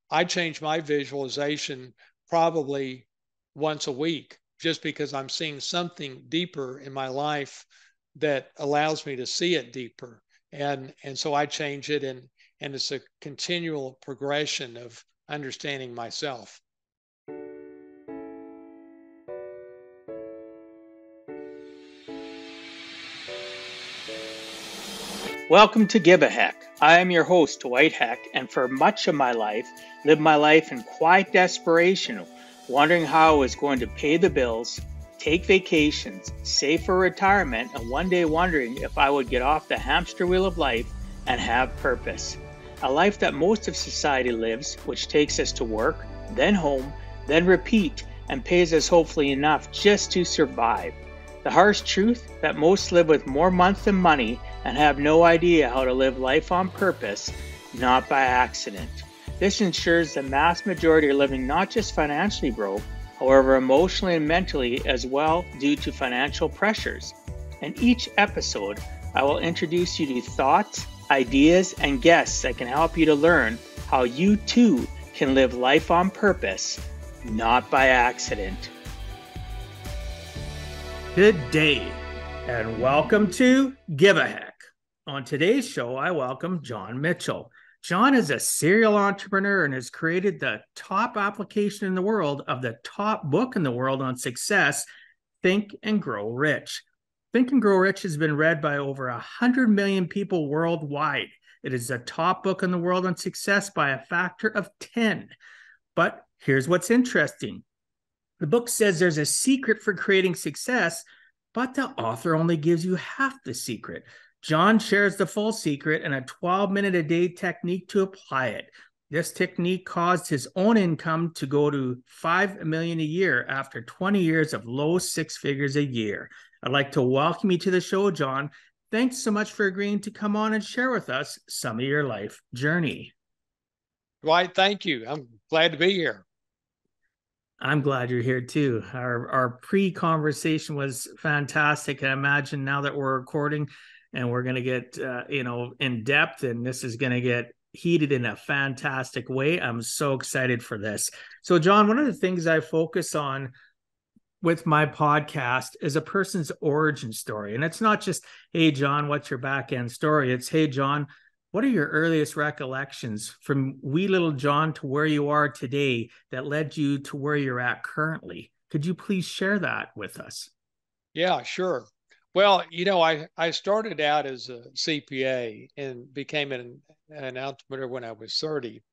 I change my visualization probably once a week just because I'm seeing something deeper in my life that allows me to see it deeper. And so I change it, and it's a continual progression of understanding myself. Welcome to Give a Heck. I am your host, Dwight Heck, and for much of my life, lived my life in quiet desperation, wondering how I was going to pay the bills, take vacations, save for retirement, and one day wondering if I would get off the hamster wheel of life and have purpose. A life that most of society lives, which takes us to work, then home, then repeat, and pays us hopefully enough just to survive. The harsh truth that most live with more months than money and have no idea how to live life on purpose, not by accident. This ensures the mass majority are living not just financially broke, however emotionally and mentally as well due to financial pressures. In each episode, I will introduce you to thoughts, ideas, and guests that can help you to learn how you too can live life on purpose, not by accident. Good day, and welcome to Give a Heck. On today's show, I welcome John Mitchell. John is a serial entrepreneur and has created the top application in the world of the top book in the world on success, Think and Grow Rich. Think and Grow Rich has been read by over 100 million people worldwide. It is the top book in the world on success by a factor of 10. But here's what's interesting. The book says there's a secret for creating success, but the author only gives you half the secret. John shares the full secret and a 12-minute-a-day technique to apply it. This technique caused his own income to go to $5 million a year after 20 years of low six figures a year. I'd like to welcome you to the show, John. Thanks so much for agreeing to come on and share with us some of your life journey. Dwight, thank you. I'm glad to be here. I'm glad you're here too. Our pre-conversation was fantastic. I imagine now that we're recording and we're going to get in depth, and this is going to get heated in a fantastic way. I'm so excited for this. So, John, one of the things I focus on with my podcast is a person's origin story. And it's not just, hey, John, what's your back end story? It's, hey, John, what are your earliest recollections from wee little John to where you are today that led you to where you're at currently? Could you please share that with us? Yeah, sure. Well, I started out as a CPA and became an entrepreneur when I was 30.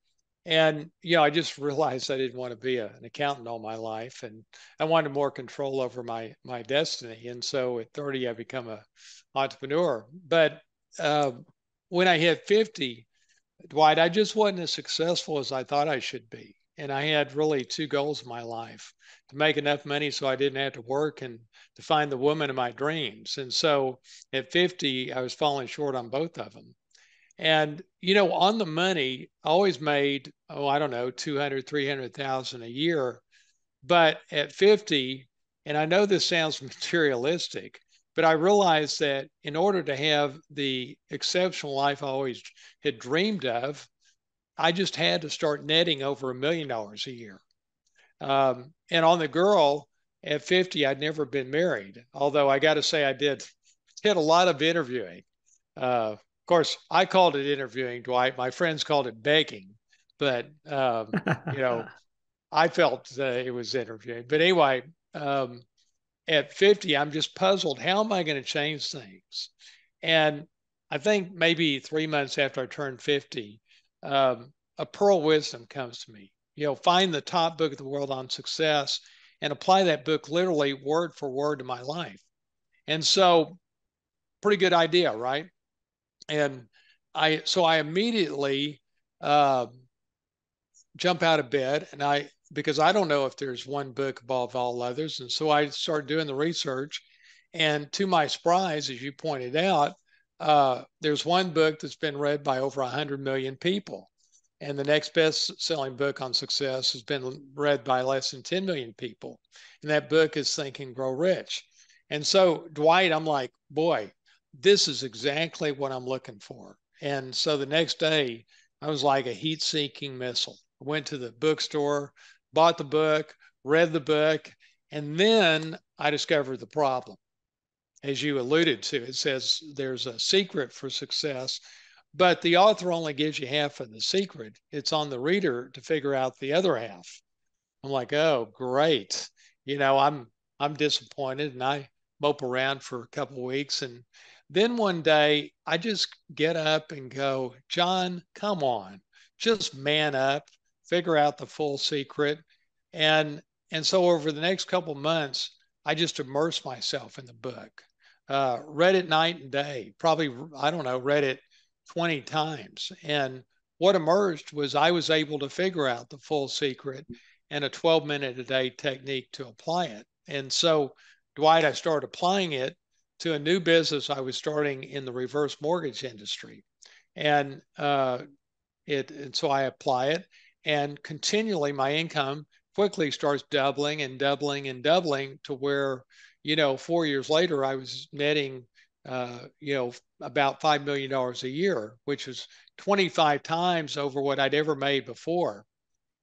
And, I just realized I didn't want to be an accountant all my life. And I wanted more control over my destiny. And so at 30, I become an entrepreneur. But when I hit 50, Dwight, I just wasn't as successful as I thought I should be. And I had really two goals in my life: to make enough money so I didn't have to work, and to find the woman of my dreams. And so at 50, I was falling short on both of them. And, on the money, I always made, I don't know, 200, 300,000 a year. But at 50, and I know this sounds materialistic, but I realized that in order to have the exceptional life I always had dreamed of, I just had to start netting over $1 million a year. And on the girl at 50, I'd never been married, although I got to say I did a lot of interviewing. Of course, I called it interviewing, Dwight. My friends called it begging, but I felt it was interviewing. But anyway, at 50, I'm just puzzled. How am I going to change things? And I think maybe 3 months after I turned 50, a pearl of wisdom comes to me. Find the top book of the world on success and apply that book literally word for word to my life. And so, pretty good idea, right? And I immediately jump out of bed, and because I don't know if there's one book above all others. And so I started doing the research. And to my surprise, as you pointed out, there's one book that's been read by over 100 million people. And the next best-selling book on success has been read by less than 10 million people. And that book is Think and Grow Rich. And so, Dwight, I'm like, boy, this is exactly what I'm looking for. And so the next day, I was like a heat-seeking missile. went to the bookstore, bought the book, read the book, and then I discovered the problem. As you alluded to, it says there's a secret for success, but the author only gives you half of the secret. It's on the reader to figure out the other half. I'm like, oh, great. I'm disappointed, and I mope around for a couple of weeks. And then one day I just get up and go, John, come on, just man up, figure out the full secret. And and so over the next couple of months, I just immersed myself in the book. Read it night and day, probably, I don't know, read it 20 times. And what emerged was I was able to figure out the full secret and a 12-minute a day technique to apply it. And so, Dwight, I started applying it to a new business I was starting in the reverse mortgage industry. And and so I apply it, and continually my income quickly starts doubling and doubling and doubling to where, 4 years later, I was netting, about $5 million a year, which was 25 times over what I'd ever made before.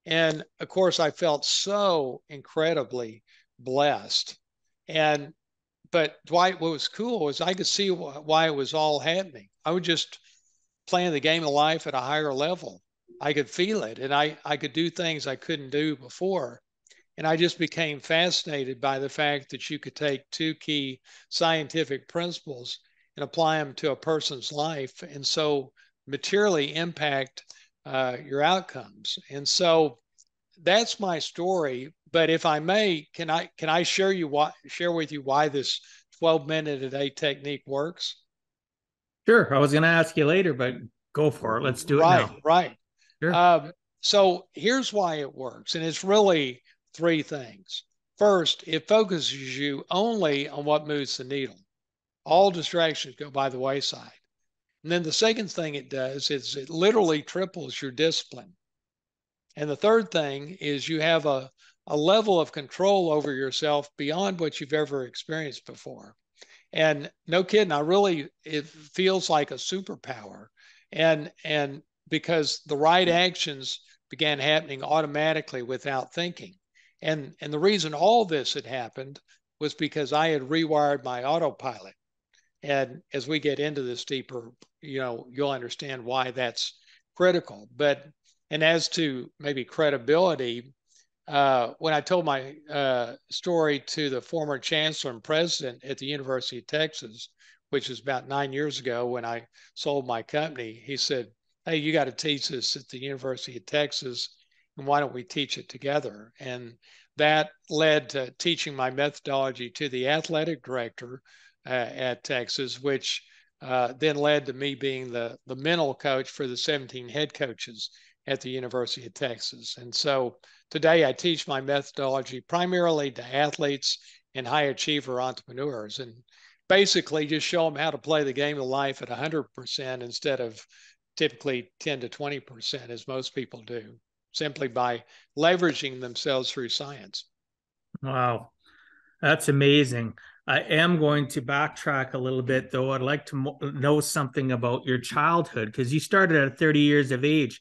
And of course, I felt so incredibly blessed. And but Dwight, what was cool was I could see why it was all happening. I was just playing the game of life at a higher level. I could feel it, and I could do things I couldn't do before. And I just became fascinated by the fact that you could take two key scientific principles and apply them to a person's life, and so materially impact your outcomes. And so that's my story. But if I may, can I share with you why this 12-minute a day technique works? Sure. I was going to ask you later, but go for it. Let's do it Right, now. right. Sure. So here's why it works, and it's really three things. First, it focuses you only on what moves the needle. All distractions go by the wayside. And then the second thing it does is it literally triples your discipline. And the third thing is you have a level of control over yourself beyond what you've ever experienced before. And no kidding, it feels like a superpower. And because the right actions began happening automatically without thinking. And the reason all this had happened was because I had rewired my autopilot. And as we get into this deeper, you'll understand why that's critical. And as to maybe credibility, when I told my story to the former chancellor and president at the University of Texas, which was about 9 years ago when I sold my company, he said, "Hey, you got to teach this at the University of Texas, and why don't we teach it together?" And that led to teaching my methodology to the athletic director at Texas, which then led to me being the mental coach for the 17 head coaches at the University of Texas. And so today I teach my methodology primarily to athletes and high achiever entrepreneurs, and basically just show them how to play the game of life at 100% instead of typically 10 to 20% as most people do, simply by leveraging themselves through science. Wow. That's amazing. I am going to backtrack a little bit, though. I'd like to know something about your childhood because you started at 30 years of age.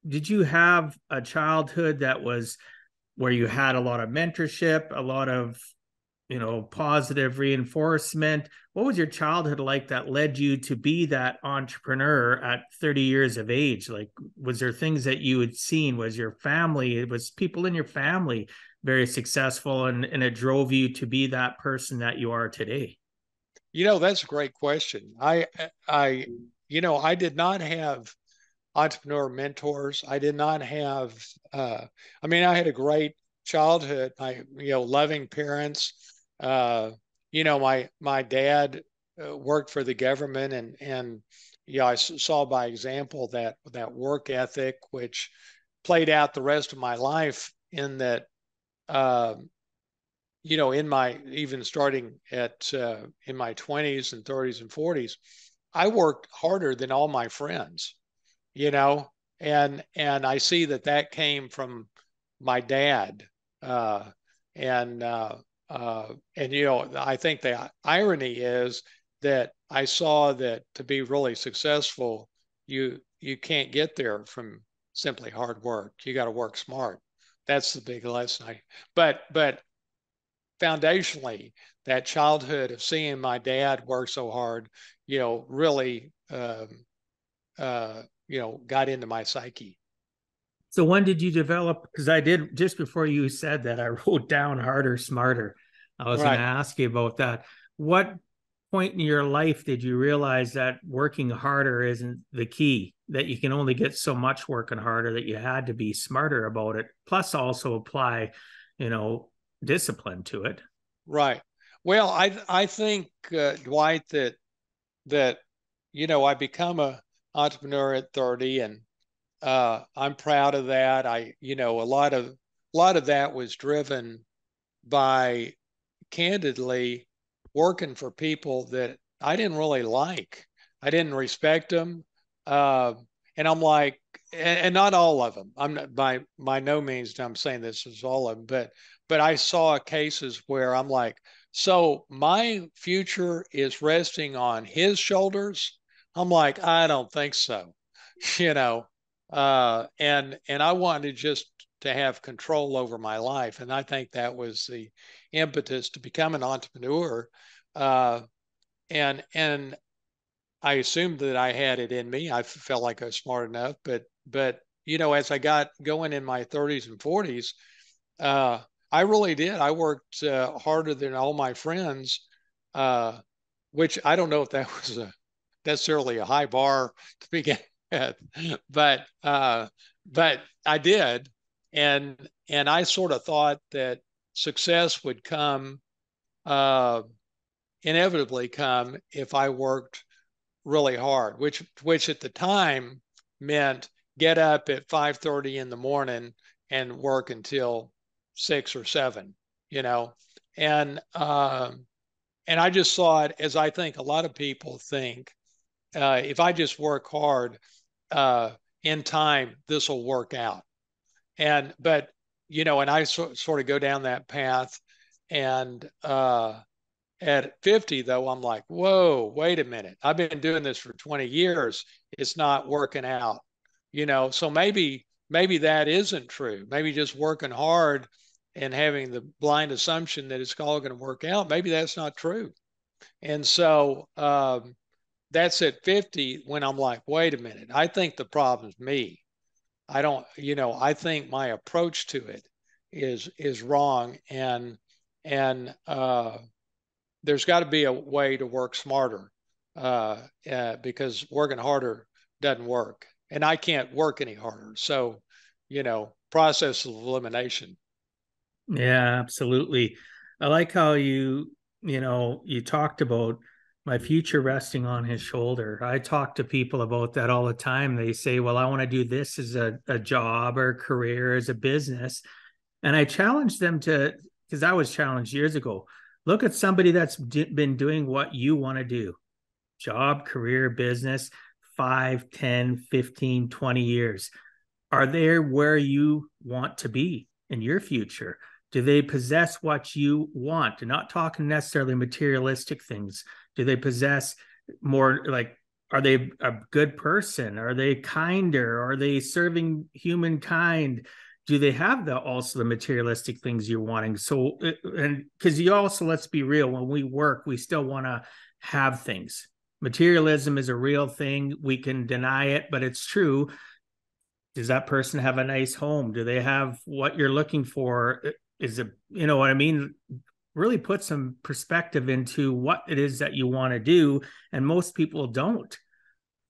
Did you have a childhood that was where you had a lot of mentorship, a lot of, positive reinforcement? What was your childhood like that led you to be that entrepreneur at 30 years of age? Like, was there things that you had seen? Was your family, it was people in your family very successful and it drove you to be that person that you are today? That's a great question. I did not have entrepreneur mentors. I did not have, I had a great childhood. Loving parents. My dad worked for the government, and I saw by example that work ethic, which played out the rest of my life in that, uh, in my even starting at in my 20s and 30s and 40s, I worked harder than all my friends, you know, and I see that came from my dad, uh, and I think the irony is that I saw that to be really successful, you can't get there from simply hard work. You got to work smart. That's the big lesson. But foundationally, that childhood of seeing my dad work so hard, really, got into my psyche. So when did you develop? Because I did just before you said that, I wrote down harder, smarter. I was going to Right. ask you about that. What point in your life did you realize that working harder isn't the key, that you can only get so much working harder, that you had to be smarter about it, plus also apply, you know, discipline to it? Right. Well, I think, Dwight, that I become a entrepreneur at 30, and I'm proud of that. A lot of that was driven by, candidly, working for people that I didn't really like. I didn't respect them, uh, and I'm like, and not all of them. I'm not by no means I'm saying this is all of them, but I saw cases where I'm like, so my future is resting on his shoulders. I'm like, I don't think so, you know, and I wanted just to have control over my life, and I think that was the impetus to become an entrepreneur. Uh, and I assumed that I had it in me. I felt like I was smart enough, but as I got going in my 30s and 40s, uh, I really did. I worked harder than all my friends, uh, which I don't know if that was necessarily a high bar to begin with, but uh, but I did, and I sort of thought that success would come, uh, inevitably come, if I worked really hard, which at the time meant get up at 5:30 in the morning and work until 6 or 7, you know, and and I just saw it as, I think a lot of people think, if I just work hard, uh, in time, this will work out. And I sort of go down that path, and at 50, though, I'm like, whoa, wait a minute. I've been doing this for 20 years. It's not working out. So maybe that isn't true. Maybe just working hard and having the blind assumption that it's all going to work out, maybe that's not true. And so that's at 50 when I'm like, wait a minute. I think the problem's me. I don't, I think my approach to it is wrong, and there's got to be a way to work smarter, because working harder doesn't work, and I can't work any harder. So, process of elimination. Yeah, absolutely. I like how you talked about my future resting on his shoulder. I talk to people about that all the time. They say, well, I want to do this as a job or a career, as a business. And I challenge them to, because I was challenged years ago, look at somebody that's been doing what you want to do: job, career, business, 5, 10, 15, 20 years. Are they where you want to be in your future? Do they possess what you want? I'm not talking necessarily materialistic things. Do they possess more, like, are they a good person? Are they kinder? Are they serving humankind? Do they have also the materialistic things you're wanting? So, and because you also, let's be real, when we work, we still want to have things. Materialism is a real thing. We can deny it, but it's true. Does that person have a nice home? Do they have what you're looking for? Is it, you know what I mean? Really put some perspective into what it is that you want to do. And most people don't.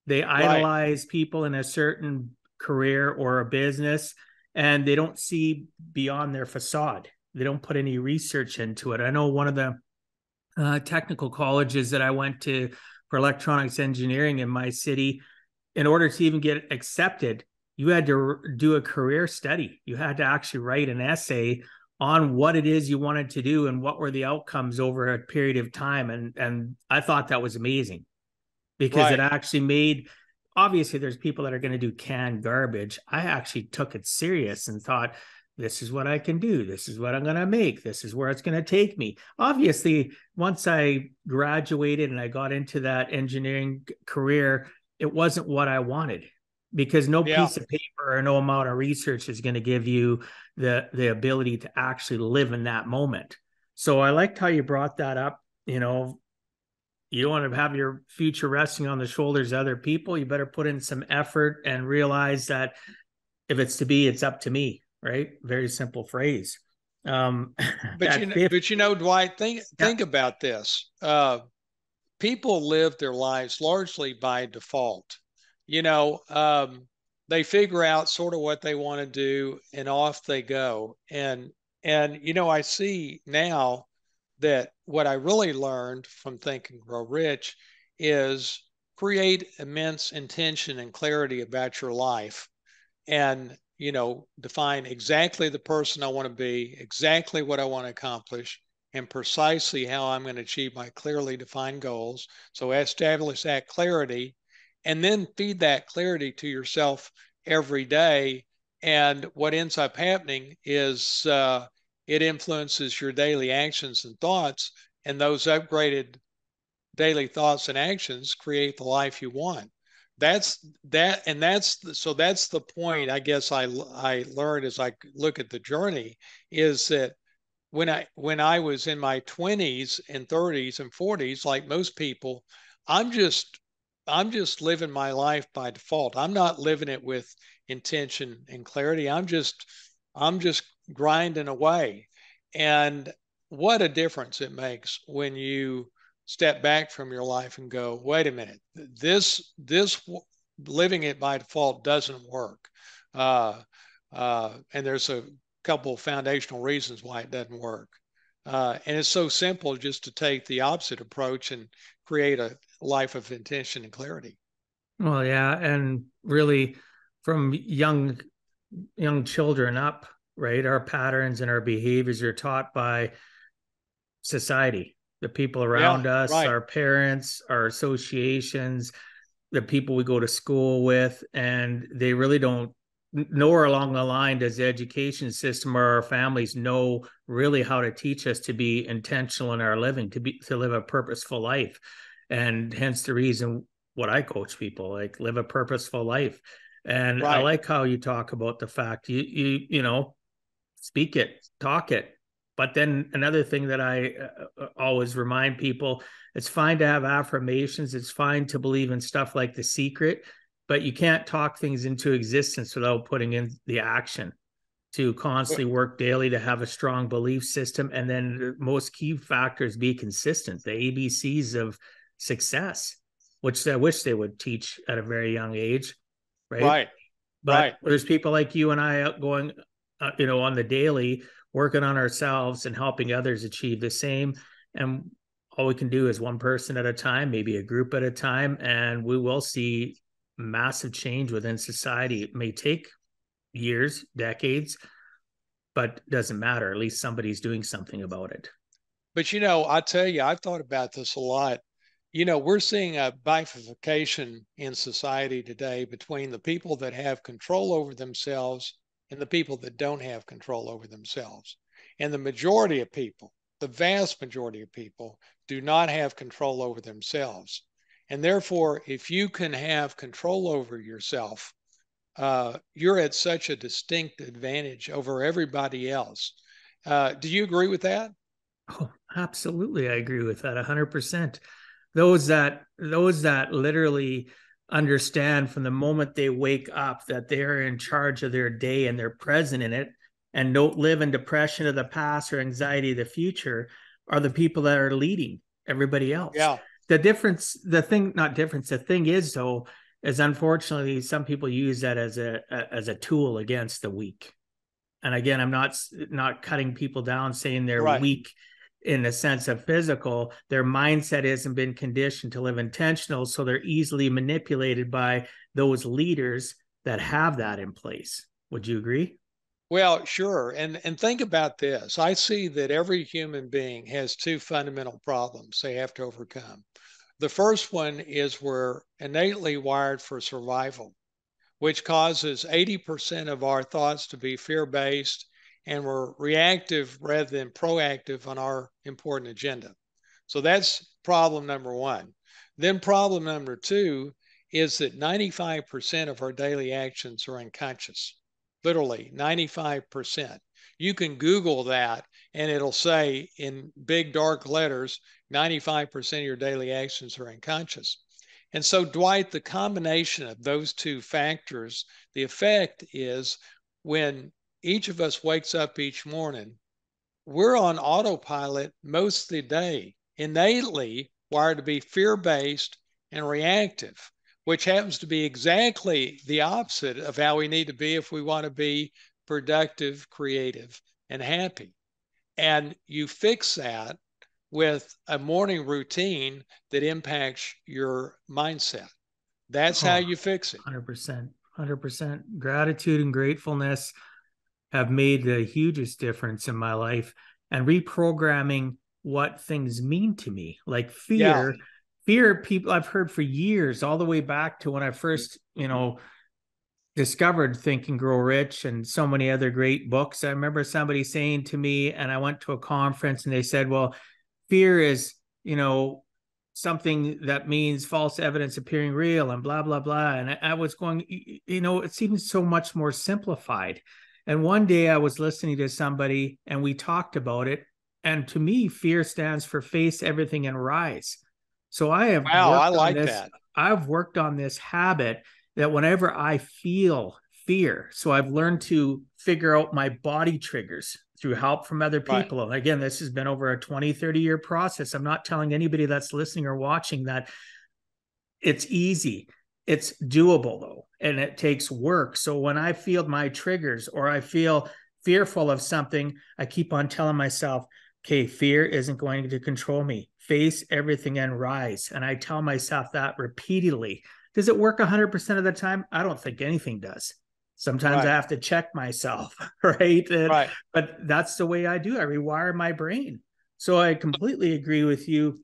They Right, idolize people in a certain career or a business, and they don't see beyond their facade. They don't put any research into it. I know one of the technical colleges that I went to for electronics engineering in my city, in order to even get accepted, you had to do a career study. You had to actually write an essay on what it is you wanted to do and what were the outcomes over a period of time. And I thought that was amazing, because it right, actually made, obviously there's people that are going to do canned garbage. I actually took it serious and thought, this is what I can do. This is what I'm going to make. This is where it's going to take me. Obviously, once I graduated and I got into that engineering career, it wasn't what I wanted. because no Yeah. piece of paper or no amount of research is going to give you the ability to actually live in that moment. So I liked how you brought that up. You don't want to have your future resting on the shoulders of other people. You better put in some effort and realize that if it's to be, it's up to me, right? Very simple phrase. But At 50, Dwight, yeah. think about this. People live their lives largely by default. You know, they figure out sort of what they want to do, and off they go. And I see now that what I really learned from Think and Grow Rich is create immense intention and clarity about your life, and define exactly the person I want to be, exactly what I want to accomplish, and precisely how I'm going to achieve my clearly defined goals. So establish that clarity, and then feed that clarity to yourself every day. And what ends up happening is it influences your daily actions and thoughts, and those upgraded daily thoughts and actions create the life you want. That's the point, I guess. I learned as I look at the journey is that when I was in my 20s and 30s and 40s, like most people, I'm just I'm just living my life by default. I'm not living it with intention and clarity. I'm just grinding away. And what a difference it makes when you step back from your life and go, wait a minute, this living it by default doesn't work. Uh, and there's a couple of foundational reasons why it doesn't work. And it's so simple just to take the opposite approach and create a life of intention and clarity. Well, yeah, and really, from young children up, right? Our patterns and our behaviors are taught by society, the people Yeah, around us, right, our parents, our associations, the people we go to school with, and they really don't. Nowhere along the line does the education system or our families know really how to teach us to be intentional in our living, to live a purposeful life. And hence the reason what I coach people, like, live a purposeful life. And I right. like how you talk about the fact you speak it, talk it. But then another thing that I always remind people, it's fine to have affirmations. It's fine to believe in stuff like The Secret, but you can't talk things into existence without putting in the action to constantly work daily to have a strong belief system. And then the most key factor is be consistent, the ABCs of success, which I wish they would teach at a very young age, right? Right, But right. there's people like you and I out going, on the daily, working on ourselves and helping others achieve the same. And all we can do is one person at a time, maybe a group at a time, and we will see massive change within society. It may take years, decades, but it doesn't matter. At least somebody's doing something about it. But I tell you, I've thought about this a lot. We're seeing a bifurcation in society today between the people that have control over themselves and the people that don't have control over themselves. And the majority of people, the vast majority of people, do not have control over themselves. And therefore, if you can have control over yourself, you're at such a distinct advantage over everybody else. Do you agree with that? Oh, absolutely. I agree with that 100%. Those that literally understand from the moment they wake up that they're in charge of their day and they're present in it and don't live in depression of the past or anxiety of the future are the people that are leading everybody else. Yeah, The thing is, though, is unfortunately some people use that as a tool against the weak. And again, I'm not cutting people down saying they're right. weak in the sense of physical. Their mindset hasn't been conditioned to live intentional, so they're easily manipulated by those leaders that have that in place. Would you agree? Well, sure. And think about this. I see that every human being has two fundamental problems they have to overcome. The first one is we're innately wired for survival, which causes 80% of our thoughts to be fear-based, and we're reactive rather than proactive on our important agenda. So that's problem number one. Then problem number two is that 95% of our daily actions are unconscious. Literally 95%. You can Google that and it'll say in big dark letters, 95% of your daily actions are unconscious. And so, Dwight, the combination of those two factors, the effect is when each of us wakes up each morning, we're on autopilot most of the day, innately wired to be fear-based and reactive, which happens to be exactly the opposite of how we need to be if we want to be productive, creative, and happy. And you fix that with a morning routine that impacts your mindset. That's how Oh, you fix it. 100%. 100%. Gratitude and gratefulness have made the hugest difference in my life, and reprogramming what things mean to me, like Yeah. fear. People I've heard for years, all the way back to when I first, discovered Think and Grow Rich and so many other great books. I remember somebody saying to me, and I went to a conference and they said, well, fear is, something that means false evidence appearing real and blah, blah, blah. And I was going, it seems so much more simplified. And one day I was listening to somebody and we talked about it. And to me, fear stands for face everything and rise. So I have Wow, I worked on like this. that. I've worked on this habit that whenever I feel fear, so I've learned to figure out my body triggers through help from other Right, people. And again, this has been over a 20, 30-year process. I'm not telling anybody that's listening or watching that it's easy. It's doable though, and it takes work. So when I feel my triggers or I feel fearful of something, I keep on telling myself, okay, fear isn't going to control me. Face everything and rise. And I tell myself that repeatedly. Does it work 100% of the time? I don't think anything does. Sometimes I right, have to check myself, right? right, But that's the way I do. I rewire my brain. So I completely agree with you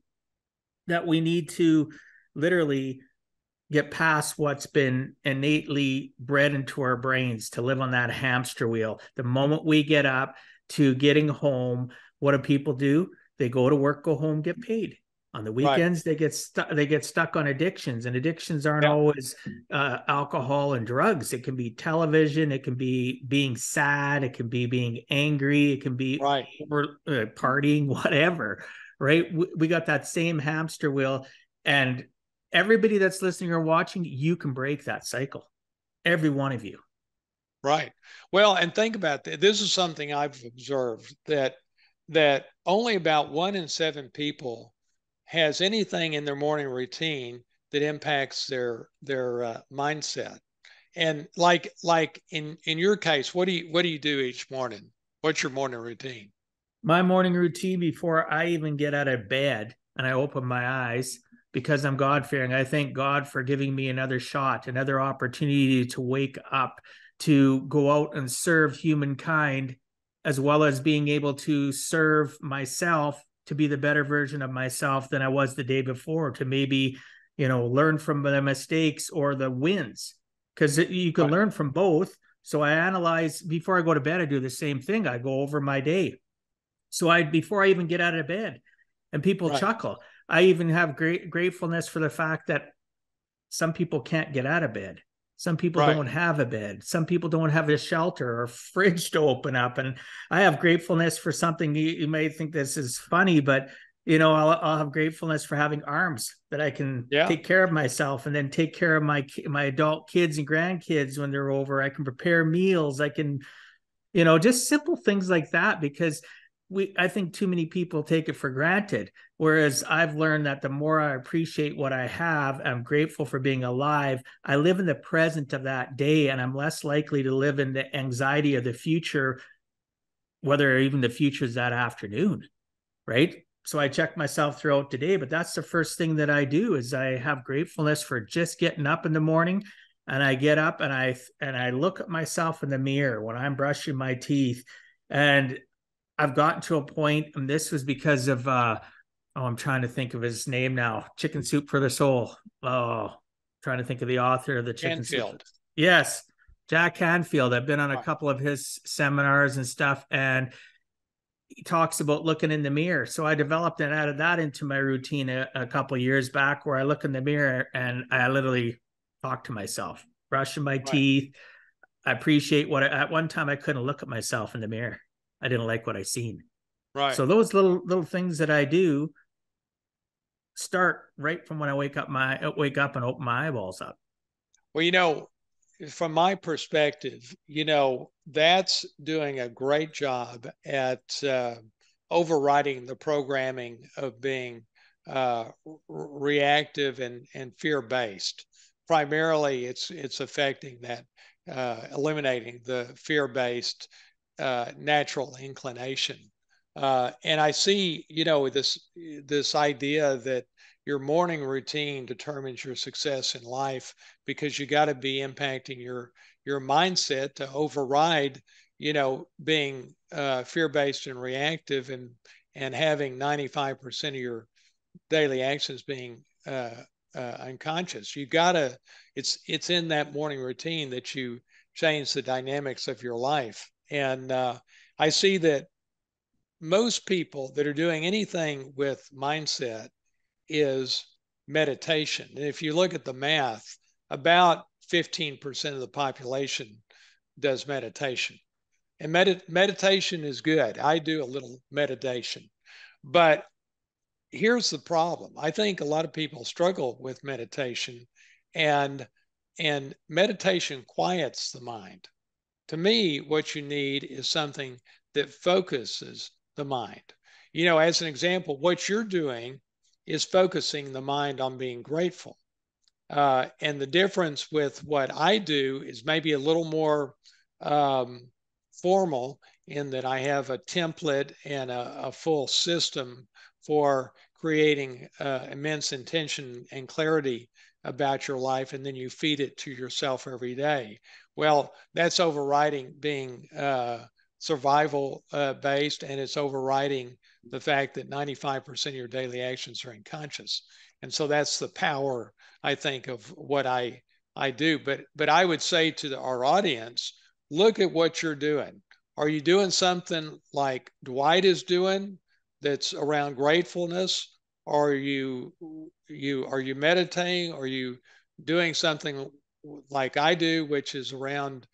that we need to literally get past what's been innately bred into our brains to live on that hamster wheel. The moment we get up to getting home, what do people do? They go to work, go home, get paid. On the right. weekends, they get stuck. They get stuck on addictions, and addictions aren't Yeah, always alcohol and drugs. It can be television. It can be being sad. It can be being angry. It can be right, over partying, whatever. Right? We got that same hamster wheel, and everybody that's listening or watching, you can break that cycle. Every one of you. right. Well, and think about that. This is something I've observed that only about 1 in 7 people has anything in their morning routine that impacts their mindset. And like in your case, what do you do each morning? What's your morning routine? My morning routine before I even get out of bed and I open my eyes, because I'm God fearing, I thank God for giving me another shot, another opportunity to wake up, to go out and serve humankind, as well as being able to serve myself to be the better version of myself than I was the day before, to maybe, learn from the mistakes or the wins, because you can Right, learn from both. So I analyze before I go to bed. I do the same thing. I go over my day. So before I even get out of bed, and people right, chuckle. I even have great gratefulness for the fact that some people can't get out of bed. Some people right. don't have a bed. Some people don't have a shelter or a fridge to open up. And I have gratefulness for something. You may think this is funny, but I'll have gratefulness for having arms that I can Yeah, take care of myself and then take care of my adult kids and grandkids when they're over. I can prepare meals. I can, just simple things like that, because I think too many people take it for granted. Whereas I've learned that the more I appreciate what I have, I'm grateful for being alive. I live in the present of that day, and I'm less likely to live in the anxiety of the future, whether even the future is that afternoon, right? So I check myself throughout the day, but that's the first thing that I do is I have gratefulness for just getting up in the morning. And I get up and I look at myself in the mirror when I'm brushing my teeth. And I've gotten to a point, and this was because of I'm trying to think of his name now. Chicken Soup for the Soul. Oh, trying to think of the author of the Chicken Soup. Canfield. Yes, Jack Canfield. I've been on a Right. couple of his seminars and stuff, and he talks about looking in the mirror. So I developed and added that into my routine a couple of years back, where I look in the mirror and I literally talk to myself, brushing my Right. teeth. I appreciate at one time I couldn't look at myself in the mirror. I didn't like what I seen. Right. So those little things that I do start right from when I wake up and open my eyeballs up. Well, from my perspective, that's doing a great job at overriding the programming of being reactive and fear based. Primarily, it's affecting that, eliminating the fear based natural inclination. And I see, this idea that your morning routine determines your success in life, because you got to be impacting your mindset to override, being fear-based and reactive, and having 95% of your daily actions being unconscious. You gotta it's in that morning routine that you change the dynamics of your life. And I see that most people that are doing anything with mindset is meditation. And if you look at the math, about 15% of the population does meditation. And meditation is good. I do a little meditation. But here's the problem. I think a lot of people struggle with meditation, and meditation quiets the mind. To me, what you need is something that focuses the mind. As an example, what you're doing is focusing the mind on being grateful. And the difference with what I do is maybe a little more um, formal, in that I have a template and a full system for creating immense intention and clarity about your life, and then you feed it to yourself every day. Well, that's overriding being survival based, and it's overriding the fact that 95% of your daily actions are unconscious. And so that's the power, I think, of what I do. But I would say to our audience, look at what you're doing. Are you doing something like Dwight is doing, that's around gratefulness? Are you meditating? Are you doing something like I do, which is around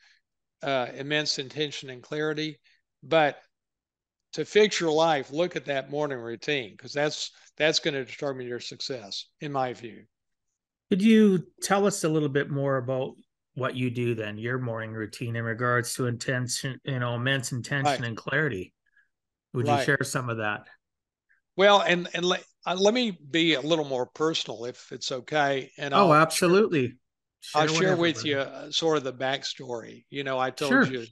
immense intention and clarity? But to fix your life, look at that morning routine, because that's going to determine your success, in my view. Could you tell us a little bit more about what you do then, your morning routine in regards to intention, immense intention Right, and clarity? Would you right. share some of that? Well, and let me be a little more personal, if it's okay, and Oh, I'll share absolutely. I'll Share share whatever, with you brother. sort of the backstory. I told Sure.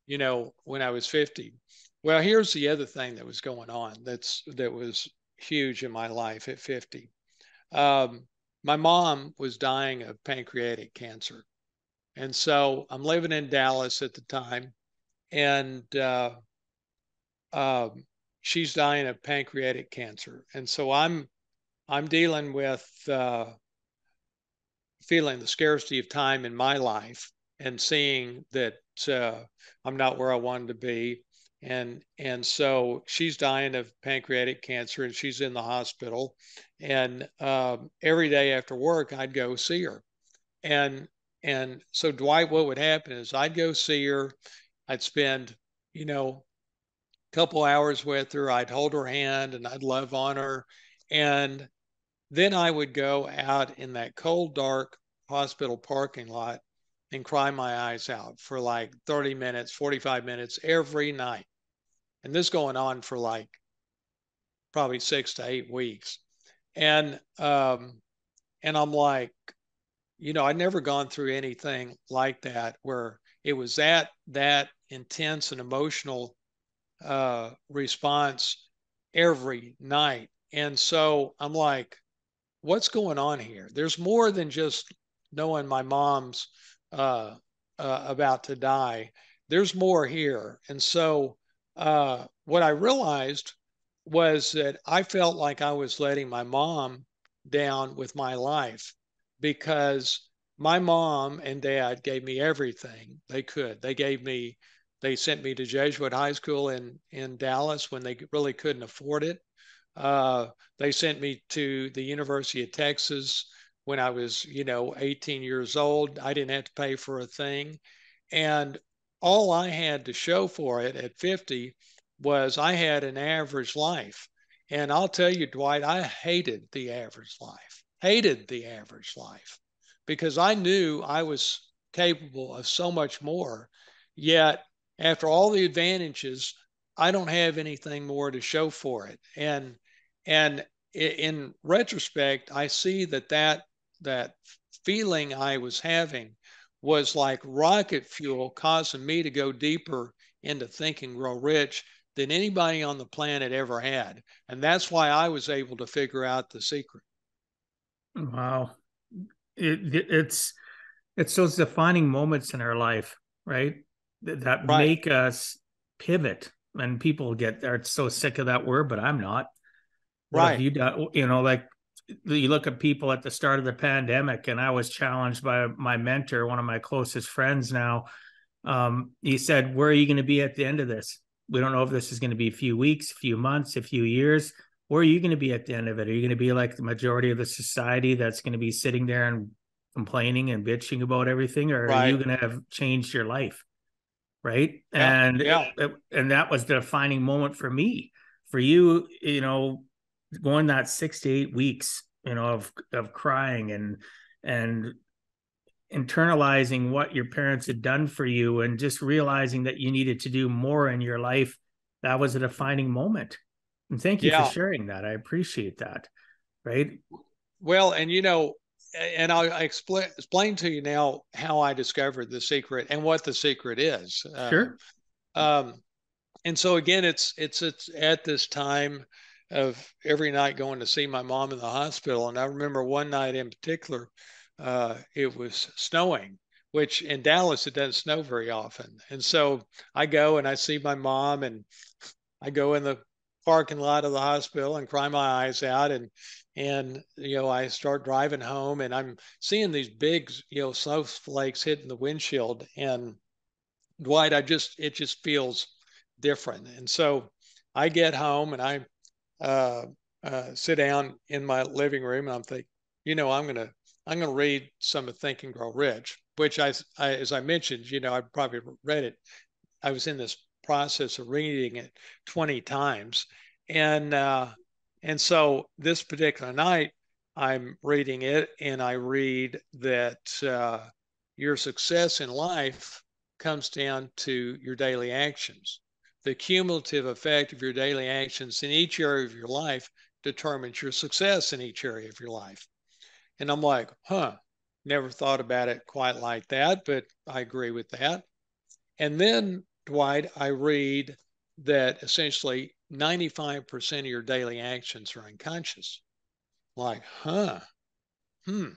you, when I was 50. Well, here's the other thing that was going on that was huge in my life at 50. Um, my mom was dying of pancreatic cancer, and so I'm living in Dallas at the time, and um, she's dying of pancreatic cancer, and so I'm dealing with feeling the scarcity of time in my life, and seeing that uh, I'm not where I wanted to be. And so she's dying of pancreatic cancer, and she's in the hospital. And every day after work, I'd go see her. And so Dwight, what would happen is I'd go see her. I'd spend, a couple hours with her. I'd hold her hand and I'd love on her. And then I would go out in that cold, dark hospital parking lot and cry my eyes out for like 30 minutes, 45 minutes every night. And this going on for like probably 6 to 8 weeks. And I'm like, I'd never gone through anything like that, where it was that intense and emotional response every night. And so I'm like, what's going on here? There's more than just knowing my mom's uh, about to die. There's more here. And so what I realized was that I felt like I was letting my mom down with my life, because my mom and dad gave me everything they could. They sent me to Jesuit high school in Dallas when they really couldn't afford it. Uh, they sent me to the University of Texas when I was, 18 years old. I didn't have to pay for a thing. And all I had to show for it at 50 was I had an average life. And I'll tell you, Dwight, I hated the average life because I knew I was capable of so much more. Yet, after all the advantages, I don't have anything more to show for it. And in retrospect, I see that feeling I was having was like rocket fuel, causing me to go deeper into Think and Grow Rich than anybody on the planet ever had. And that's why I was able to figure out the secret. Wow. It's those defining moments in our life, right? That Right, make us pivot. And people are so sick of that word, but I'm not. What have right, you done? Like you look at people at the start of the pandemic, and I was challenged by my mentor, one of my closest friends now. He said, "Where are you going to be at the end of this? We don't know if this is going to be a few weeks, a few months, a few years. Where are you going to be at the end of it? Are you going to be like the majority of the society that's going to be sitting there and complaining and bitching about everything, or are you right. going to have changed your life?" Right? Yeah, yeah, And that was the defining moment for me. For you, going that 6 to 8 weeks, of crying and internalizing what your parents had done for you and just realizing that you needed to do more in your life, that was a defining moment. And thank you for yeah. sharing that. I appreciate that. Right? Well, and and I'll explain to you now how I discovered the secret and what the secret is. Sure. Um, and so again, it's at this time of every night going to see my mom in the hospital. And I remember one night in particular, it was snowing, which in Dallas it doesn't snow very often. And so I go and I see my mom, and I go in the parking lot of the hospital and cry my eyes out, and I start driving home, and I'm seeing these big snowflakes hitting the windshield. And Dwight, it just feels different. And so I get home and I uh, sit down in my living room, and I'm thinking, I'm gonna read some of Think and Grow Rich, which as I mentioned, I probably read it. I was in this process of reading it 20 times, and so this particular night I'm reading it, and I read that your success in life comes down to your daily actions. The cumulative effect of your daily actions in each area of your life determines your success in each area of your life. And I'm like, never thought about it quite like that, but I agree with that. And then, Dwight, I read that essentially 95% of your daily actions are unconscious. Like, hmm.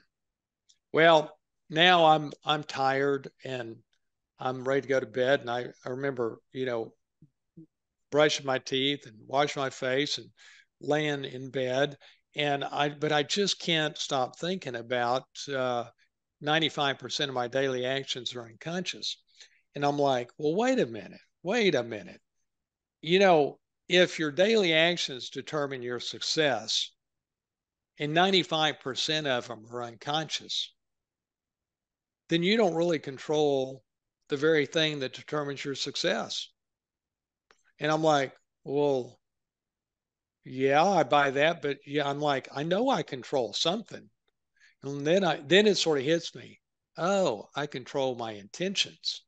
Well, now I'm tired and I'm ready to go to bed. And I remember, brushing my teeth and washing my face and laying in bed. But I just can't stop thinking about 95% of my daily actions are unconscious. And I'm like, well, wait a minute. You know, if your daily actions determine your success and 95% of them are unconscious, then you don't really control the very thing that determines your success. And I'm like, well, yeah, I buy that, but yeah, I'm like, I know I control something. And then it sort of hits me. Oh, I control my intentions.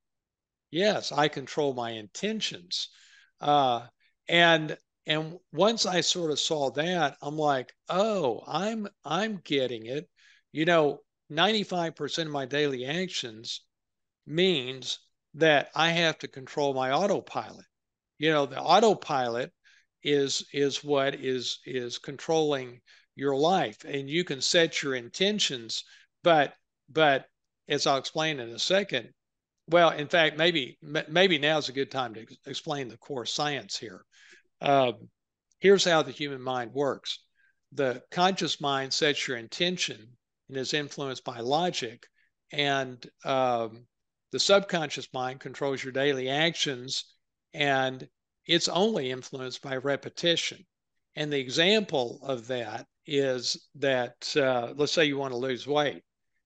Yes, I control my intentions. Uh, and and once I sort of saw that, I'm like, oh, I'm getting it. You know, 95% of my daily actions means that I have to control my autopilot. The autopilot is what is controlling your life, and you can set your intentions, but but as I'll explain in a second, well, in fact, maybe now is a good time to explain the core science here. Um, Here's how the human mind works. The conscious mind sets your intention and is influenced by logic, and the subconscious mind controls your daily actions, and it's only influenced by repetition. And the example of that is that let's say you want to lose weight.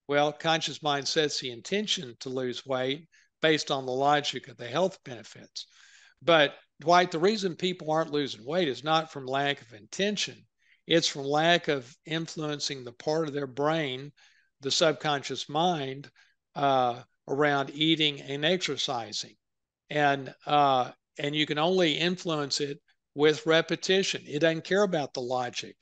Well, conscious mind sets the intention to lose weight based on the logic of the health benefits. But Dwight, the reason people aren't losing weight is not from lack of intention. It's from lack of influencing the part of their brain, the subconscious mind, around eating and exercising. And you can only influence it with repetition. It doesn't care about the logic,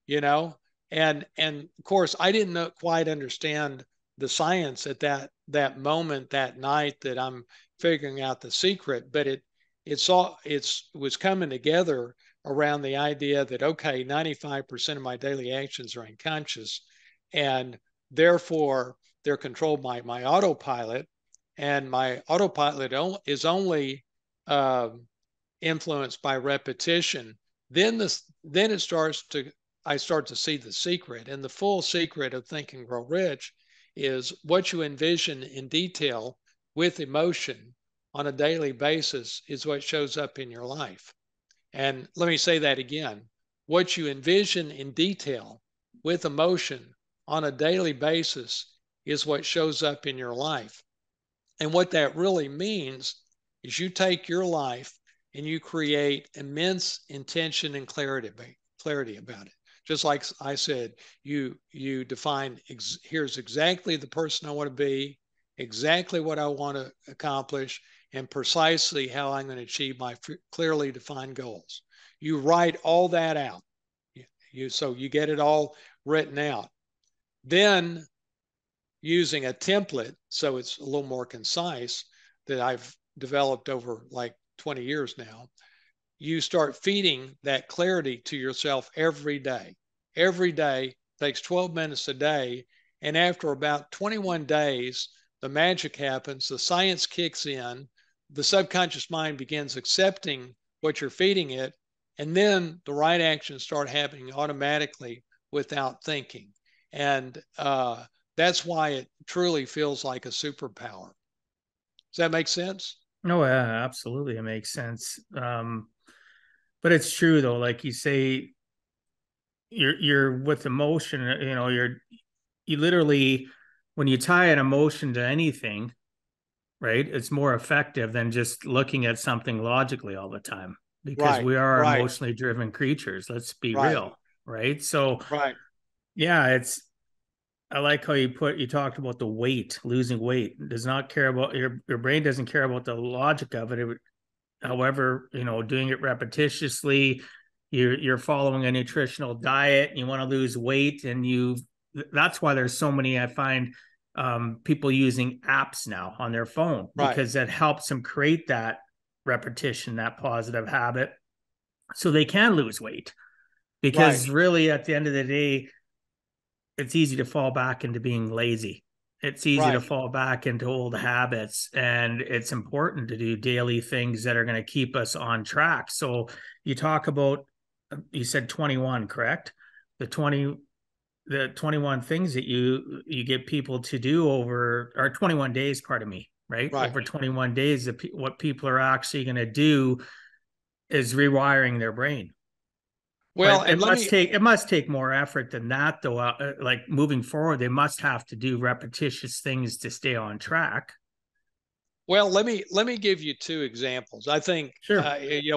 you know. And of course, I didn't quite understand the science at that moment that night that I'm figuring out the secret, but it was coming together around the idea that okay, 95% of my daily actions are unconscious, and therefore they're controlled by my autopilot, and my autopilot is only uh, influenced by repetition. Then it starts to I start to see the secret, and the full secret of Think and Grow Rich is what you envision in detail with emotion on a daily basis is what shows up in your life. And let me say that again. What you envision in detail with emotion on a daily basis is what shows up in your life. And what that really means is you take your life and you create immense intention and clarity about it. Just like I said, you define here's exactly the person I want to be, exactly what I want to accomplish, and precisely how I'm going to achieve my clearly defined goals. You write all that out. So you get it all written out. Then using a template, so it's a little more concise, that I've developed over like 20 years now, you start feeding that clarity to yourself every day. Every day takes 12 minutes a day. And after about 21 days, the magic happens, the science kicks in, the subconscious mind begins accepting what you're feeding it, and then the right actions start happening automatically without thinking. And that's why it truly feels like a superpower. Does that make sense? No, yeah, absolutely, it makes sense. But it's true though, like you say, you're with emotion. You literally, when you tie an emotion to anything, right? It's more effective than just looking at something logically all the time because Right, we are right, emotionally driven creatures. Let's be right, real, right? So right, yeah, it's I like how you talked about the weight, losing weight. It does not care about your brain doesn't care about the logic of it. However, doing it repetitiously, you're following a nutritional diet, and you want to lose weight, and that's why there's so many I find people using apps now on their phone right, because that helps them create that repetition, that positive habit, so they can lose weight. right, Because really, at the end of the day, it's easy to fall back into being lazy. It's easy to right. fall back into old habits, and it's important to do daily things that are going to keep us on track. So you talk about, you said 21, correct? The 20, the 21 things that you get people to do over, or 21 days, pardon me, right? Right. Over 21 days, what people are actually going to do is rewiring their brain. Well, But and it must take more effort than that, though. Like moving forward, they must have to do repetitious things to stay on track. let me give you two examples. I think Sure.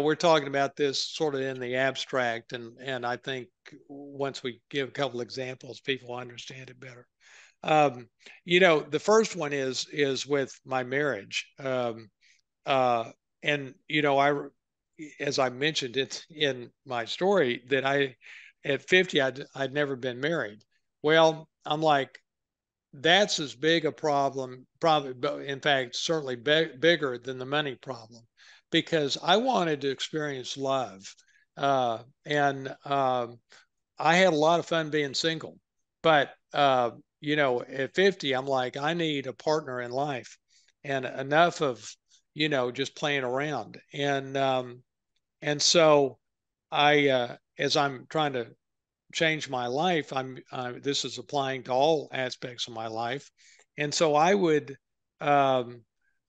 we're talking about this sort of in the abstract, and I think once we give a couple examples, people will understand it better. The first one is with my marriage. Uh, and as I mentioned it in my story, that at 50 I'd never been married. Well, I'm like, that's as big a problem, probably, in fact, certainly bigger than the money problem, because I wanted to experience love. And I had a lot of fun being single. But, at 50, I'm like, I need a partner in life and enough of, just playing around. And so as I'm trying to change my life, this is applying to all aspects of my life. And so um,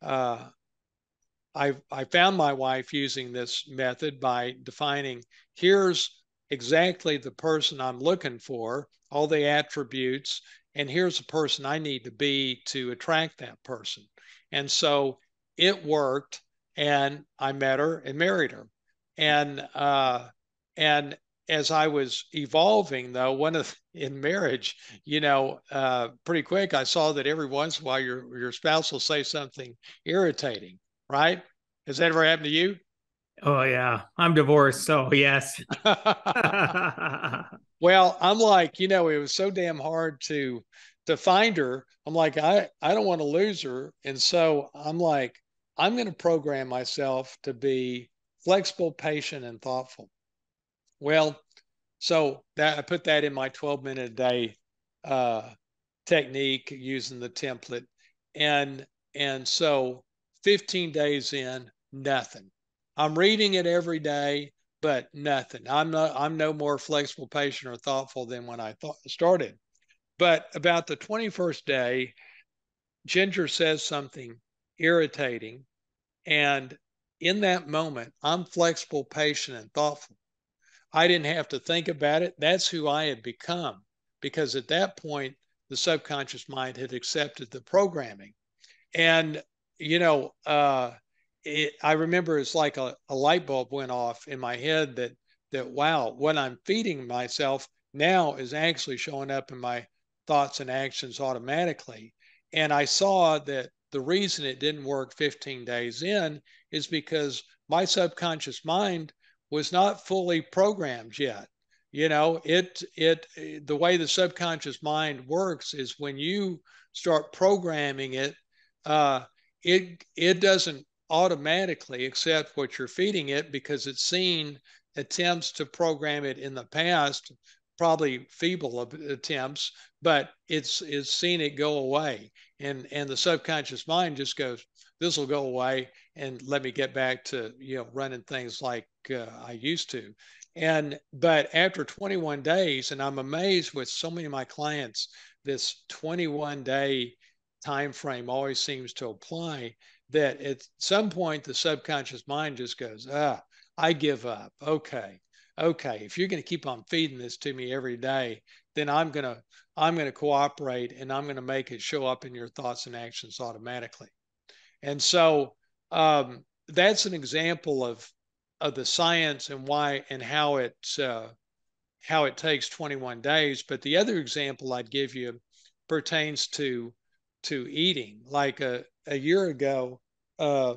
uh, I found my wife using this method by defining here's exactly the person I'm looking for, all the attributes, and here's the person I need to be to attract that person. And so it worked, and I met her and married her. And as I was evolving, though, one of in marriage, pretty quick, I saw that every once in a while your spouse will say something irritating, right? Has that ever happened to you? Oh yeah, I'm divorced, so yes. Well, I'm like, it was so damn hard to find her. I'm like, I don't want to lose her. And so I'm like, I'm going to program myself to be flexible, patient, and thoughtful. Well, so that I put that in my 12-minute a day uh, technique using the template. And so 15 days in, nothing. I'm reading it every day, but nothing. I'm no more flexible, patient, or thoughtful than when I started. But about the 21st day, Ginger says something irritating. And in that moment, I'm flexible, patient, and thoughtful. I didn't have to think about it. That's who I had become because at that point, the subconscious mind had accepted the programming. And, you know, I remember it's like a light bulb went off in my head that, wow, what I'm feeding myself now is actually showing up in my thoughts and actions automatically. And I saw that the reason it didn't work 15 days in is because my subconscious mind was not fully programmed yet. The way the subconscious mind works is when you start programming it, uh, it doesn't automatically accept what you're feeding it because it's seen attempts to program it in the past, probably feeble attempts, but it's seen it go away, and the subconscious mind just goes, this will go away, and let me get back to running things like I used to. And but after 21 days, and I'm amazed with so many of my clients, this 21-day time frame always seems to apply, that at some point the subconscious mind just goes, I give up. Okay, if you're going to keep on feeding this to me every day, then I'm going to cooperate, and I'm going to make it show up in your thoughts and actions automatically. And so that's an example of the science and why and how it takes 21 days. But the other example I'd give you pertains to eating. Like a year ago, uh,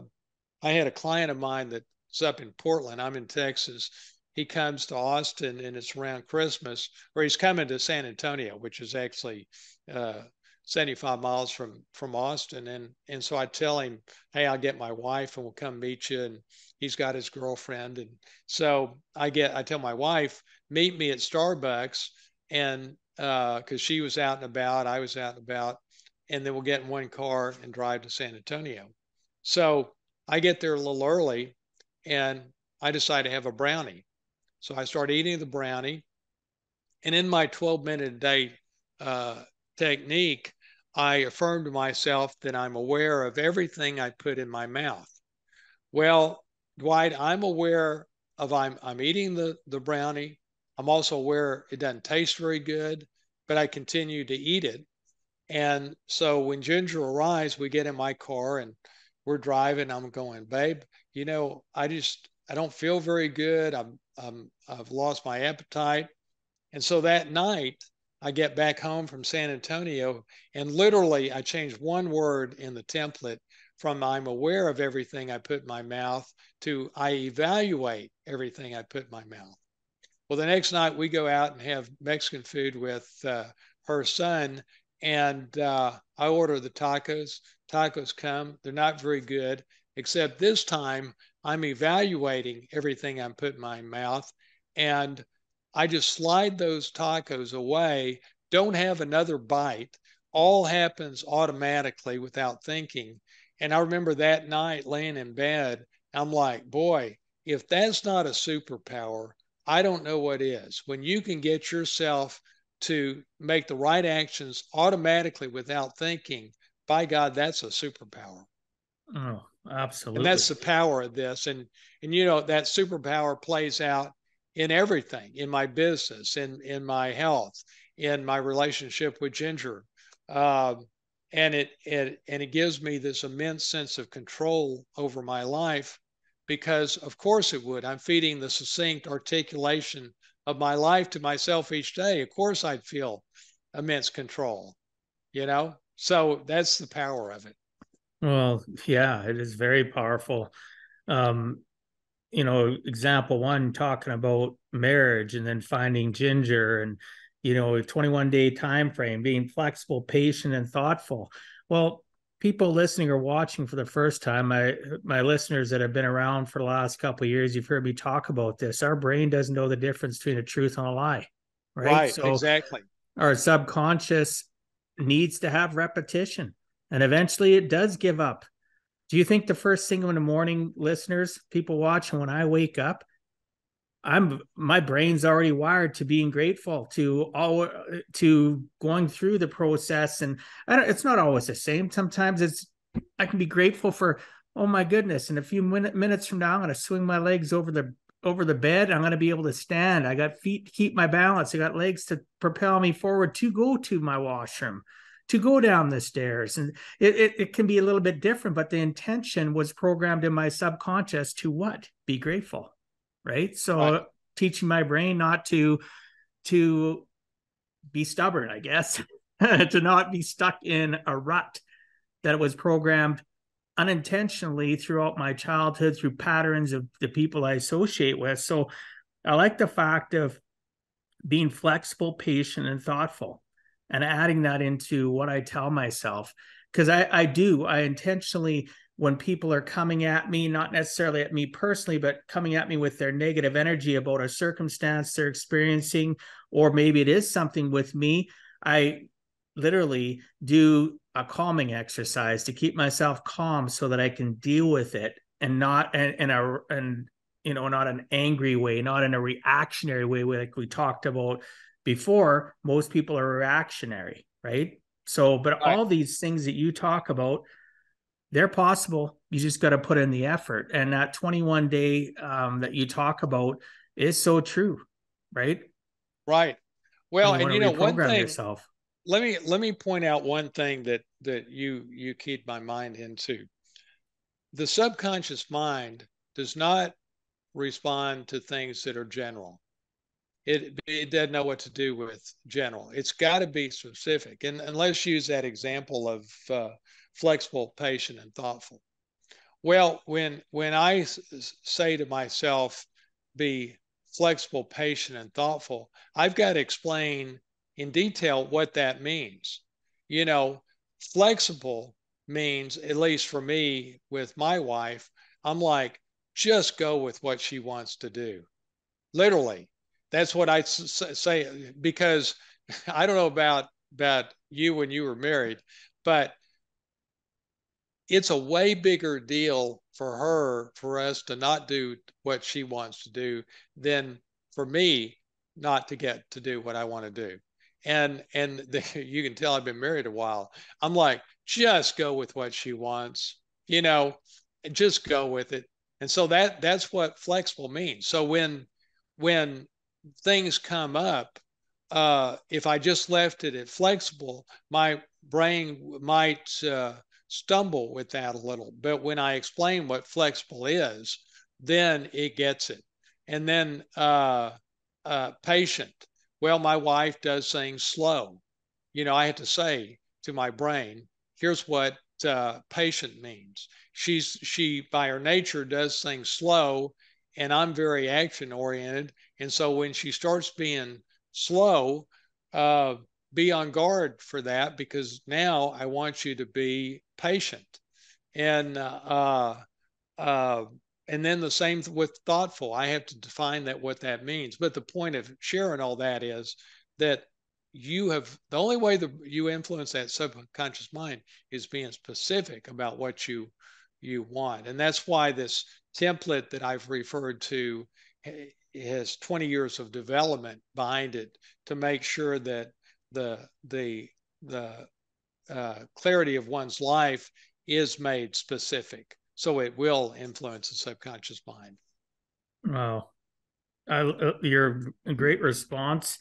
I had a client of mine that's up in Portland. I'm in Texas. He comes to Austin, and it's around Christmas, or he's coming to San Antonio, which is actually uh, 75 miles from Austin. And so I tell him, hey, I'll get my wife and we'll come meet you. And he's got his girlfriend. And so I tell my wife, meet me at Starbucks, and because she was out and about, I was out and about, and then we'll get in one car and drive to San Antonio. So I get there a little early, and I decide to have a brownie. So I start eating the brownie. And in my 12-minute a day uh, technique, I affirm to myself that I'm aware of everything I put in my mouth. Well, Dwight, I'm aware of I'm eating the brownie. I'm also aware it doesn't taste very good, but I continue to eat it. And so when Ginger arrives, we get in my car and we're driving. I'm going, babe, I don't feel very good. I've lost my appetite. And so that night, I get back home from San Antonio, and literally I changed one word in the template from I'm aware of everything I put in my mouth to I evaluate everything I put in my mouth. Well, the next night we go out and have Mexican food with her son, and I order the tacos. Tacos come, they're not very good, except this time I'm evaluating everything I'm putting in my mouth, and I just slide those tacos away, don't have another bite. All happens automatically without thinking. And I remember that night laying in bed, I'm like, boy, if that's not a superpower, I don't know what is. When you can get yourself to make the right actions automatically without thinking, by God, that's a superpower. Oh, And absolutely. that's the power of this. And that superpower plays out in everything, in my business, in my health, in my relationship with Ginger. Um, and it gives me this immense sense of control over my life because of course it would. I'm feeding the succinct articulation of my life to myself each day. Of course I'd feel immense control, you know? So that's the power of it. Well, yeah, it is very powerful. Um, example one, talking about marriage and then finding Ginger and, a 21-day time frame, being flexible, patient, and thoughtful. Well, people listening or watching for the first time, my listeners that have been around for the last couple of years, you've heard me talk about this. Our brain doesn't know the difference between a truth and a lie, right? Right, So exactly. our subconscious needs to have repetition, and eventually it does give up. Do you think the first thing in the morning, listeners, people watching, when I wake up, my brain's already wired to being grateful, to going through the process, and it's not always the same. Sometimes I can be grateful for, oh my goodness, in a few minutes from now I'm going to swing my legs over the bed. I'm going to be able to stand. I got feet to keep my balance. I got legs to propel me forward to go to my washroom, to go down the stairs. And it can be a little bit different, but the intention was programmed in my subconscious to what? Be grateful, right? Right. So teaching my brain not to be stubborn, I guess, to not be stuck in a rut that was programmed unintentionally throughout my childhood through patterns of the people I associate with. So I like the fact of being flexible, patient, and thoughtful, and adding that into what I tell myself. Because I intentionally, when people are coming at me, not necessarily at me personally, but coming at me with their negative energy about a circumstance they're experiencing, or maybe it is something with me, I literally do a calming exercise to keep myself calm so that I can deal with it, and not not an angry way, not in a reactionary way like we talked about before. Most people are reactionary, right? So, but Right. all these things that you talk about, they're possible. You just got to put in the effort. And that 21-day that you talk about is so true, right? Right. When Well, you and want to one reprogram thing, yourself. let me point out one thing that you keyed my mind into. The subconscious mind does not respond to things that are general. It doesn't know what to do with general. It's got to be specific. And let's use that example of flexible, patient, and thoughtful. Well, when I say to myself, be flexible, patient, and thoughtful, I've got to explain in detail what that means. You know, flexible means, at least for me with my wife, I'm like, just go with what she wants to do. Literally, that's what I say because I don't know about you when you were married, but it's a way bigger deal for her for us to not do what she wants to do than for me not to get to do what I want to do. You can tell I've been married a while. I'm like, just go with what she wants, you know, just go with it. And so that's what flexible means. So when things come up, if I just left it at flexible, my brain might stumble with that a little. But when I explain what flexible is, then it gets it. And then patient. Well, my wife does things slow. I have to say to my brain, here's what patient means. She by her nature does things slow, and I'm very action oriented. And so when she starts being slow, uh, be on guard for that because now I want you to be patient. And uh, and then the same with thoughtful. I have to define that what that means. But the point of sharing all that is that the only way that you influence that subconscious mind is being specific about what you want. And that's why this template that I've referred to has 20 years of development behind it to make sure that the clarity of one's life is made specific so it will influence the subconscious mind. Wow. You're a great response.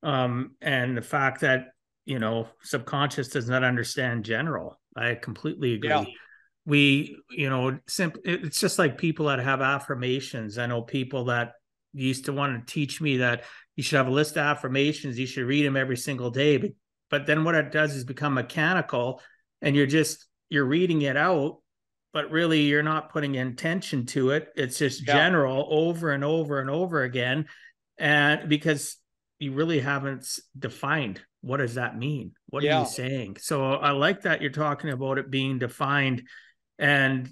And the fact that, subconscious does not understand general. I completely Yeah. agree. It's just like people that have affirmations. I know people that used to want to teach me that you should have a list of affirmations, you should read them every single day. But then what it does is become mechanical, and you're reading it out, but really you're not putting intention to it. It's just Yeah. general over and over and over again. And because you really haven't defined, what does that mean? What are you Yeah. saying? So I like that you're talking about it being defined, and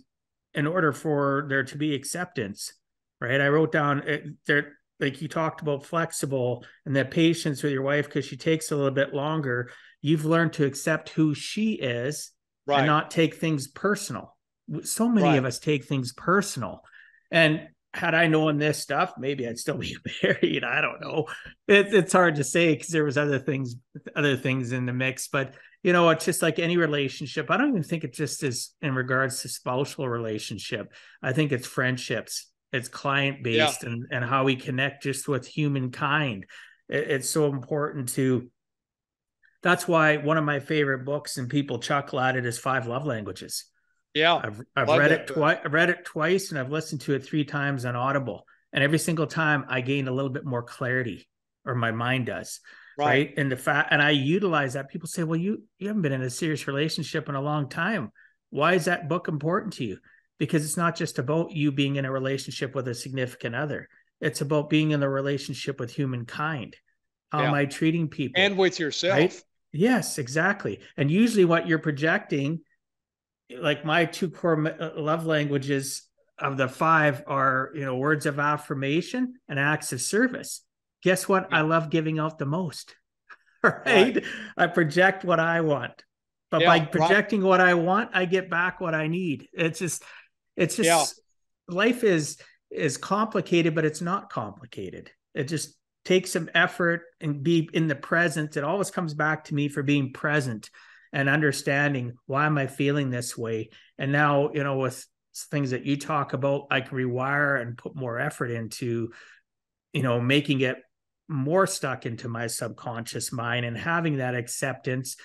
in order for there to be acceptance, right? I wrote down there, like you talked about flexible and that patience with your wife because she takes a little bit longer. You've learned to accept who she is and Right. not take things personal. So many of Right. us take things personal. And had I known this stuff, maybe I'd still be married. I don't know. It's hard to say because there was other things in the mix. But it's just like any relationship. I don't even think it just is in regards to spousal relationship. I think it's friendships. It's client Yeah. based, and how we connect just with humankind. It's so important to. That's why one of my favorite books, and people chuckle at it, is Five Love Languages. Yeah. I've Love read that it book. twice. I've read it twice, and I've listened to it 3 times on Audible. And every single time, I gain a little bit more clarity, or my mind does, Right. right? And I utilize that. People say, "Well, you haven't been in a serious relationship in a long time. Why is that book important to you?" Because it's not just about you being in a relationship with a significant other. It's about being in a relationship with humankind. How am Yeah. I treating And people? with Right? yourself. Yes, exactly. And usually, what you're projecting, like my two core love languages of the five are, words of affirmation and acts of service. Guess what? Yeah. I love giving out the most. Right. Right? I project what I want, but by Yeah. Right. projecting what I want, I get back what I need. It's Yeah. just life is complicated, but it's not complicated. It just takes some effort and be in the present. It always comes back to me for being present and understanding, why am I feeling this way. And now, with things that you talk about, I can rewire and put more effort into, making it more stuck into my subconscious mind and having that acceptance.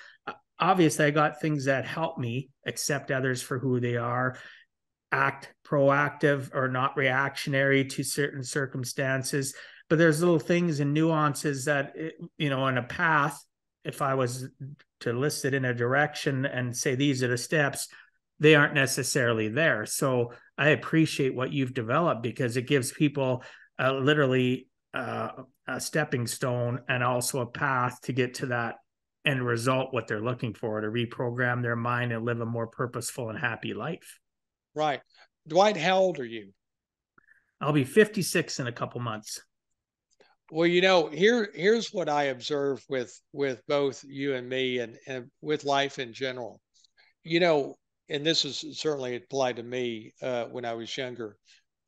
Obviously, I got things that help me accept others for who they are, act proactive or not reactionary to certain circumstances. But there's little things and nuances that, in a path, if I was to list it in a direction and say these are the steps, they aren't necessarily there. So I appreciate what you've developed, because it gives people literally a stepping stone and also a path to get to that end result, what they're looking for, to reprogram their mind and live a more purposeful and happy life. Right. Dwight, how old are you? I'll be 56 in a couple months. Well, here's what I observe with both you and me, and with life in general. You know, and this is certainly applied to me when I was younger.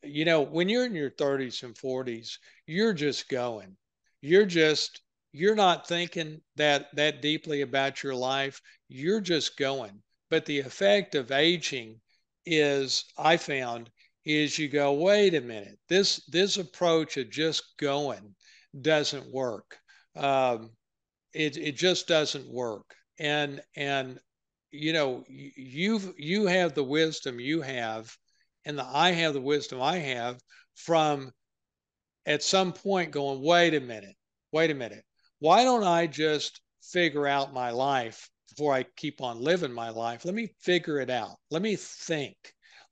When you're in your 30s and 40s, you're just going. You're just you're not thinking that deeply about your life. You're just going. But the effect of aging is, I found, is you go, wait a minute, this approach of just going doesn't work. Um, it just doesn't work. And you have the wisdom you have, and I have the wisdom I have, from at some point going, wait a minute, why don't I just figure out my life before I keep on living my life? Let me figure it out. Let me think.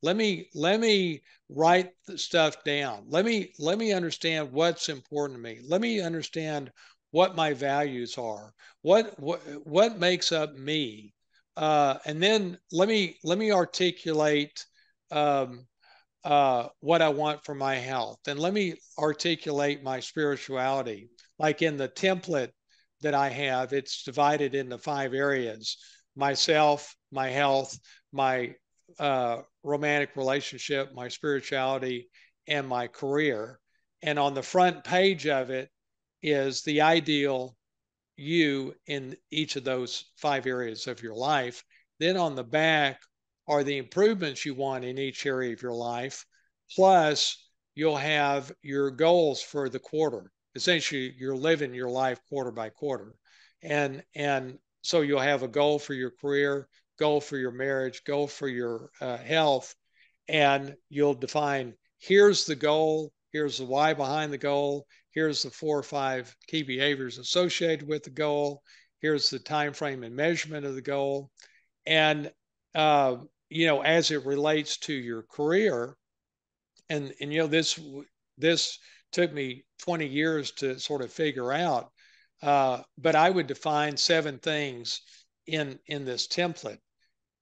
Let me write the stuff down. Let me understand what's important to me. Let me understand what my values are. What makes up me, and then let me articulate um, what I want for my health. And let me articulate my spirituality. Like in the template that I have, it's divided into 5 areas: myself, my health, my romantic relationship, my spirituality, and my career. And on the front page of it is the ideal you in each of those 5 areas of your life. Then on the back are the improvements you want in each area of your life, plus you'll have your goals for the quarter. Essentially, you're living your life quarter by quarter. And so you'll have a goal for your career, goal for your marriage, goal for your health, and you'll define, here's the goal, here's the why behind the goal, here's the 4 or 5 key behaviors associated with the goal, here's the time frame and measurement of the goal. And as it relates to your career, and this took me 20 years to sort of figure out, but I would define 7 things in this template.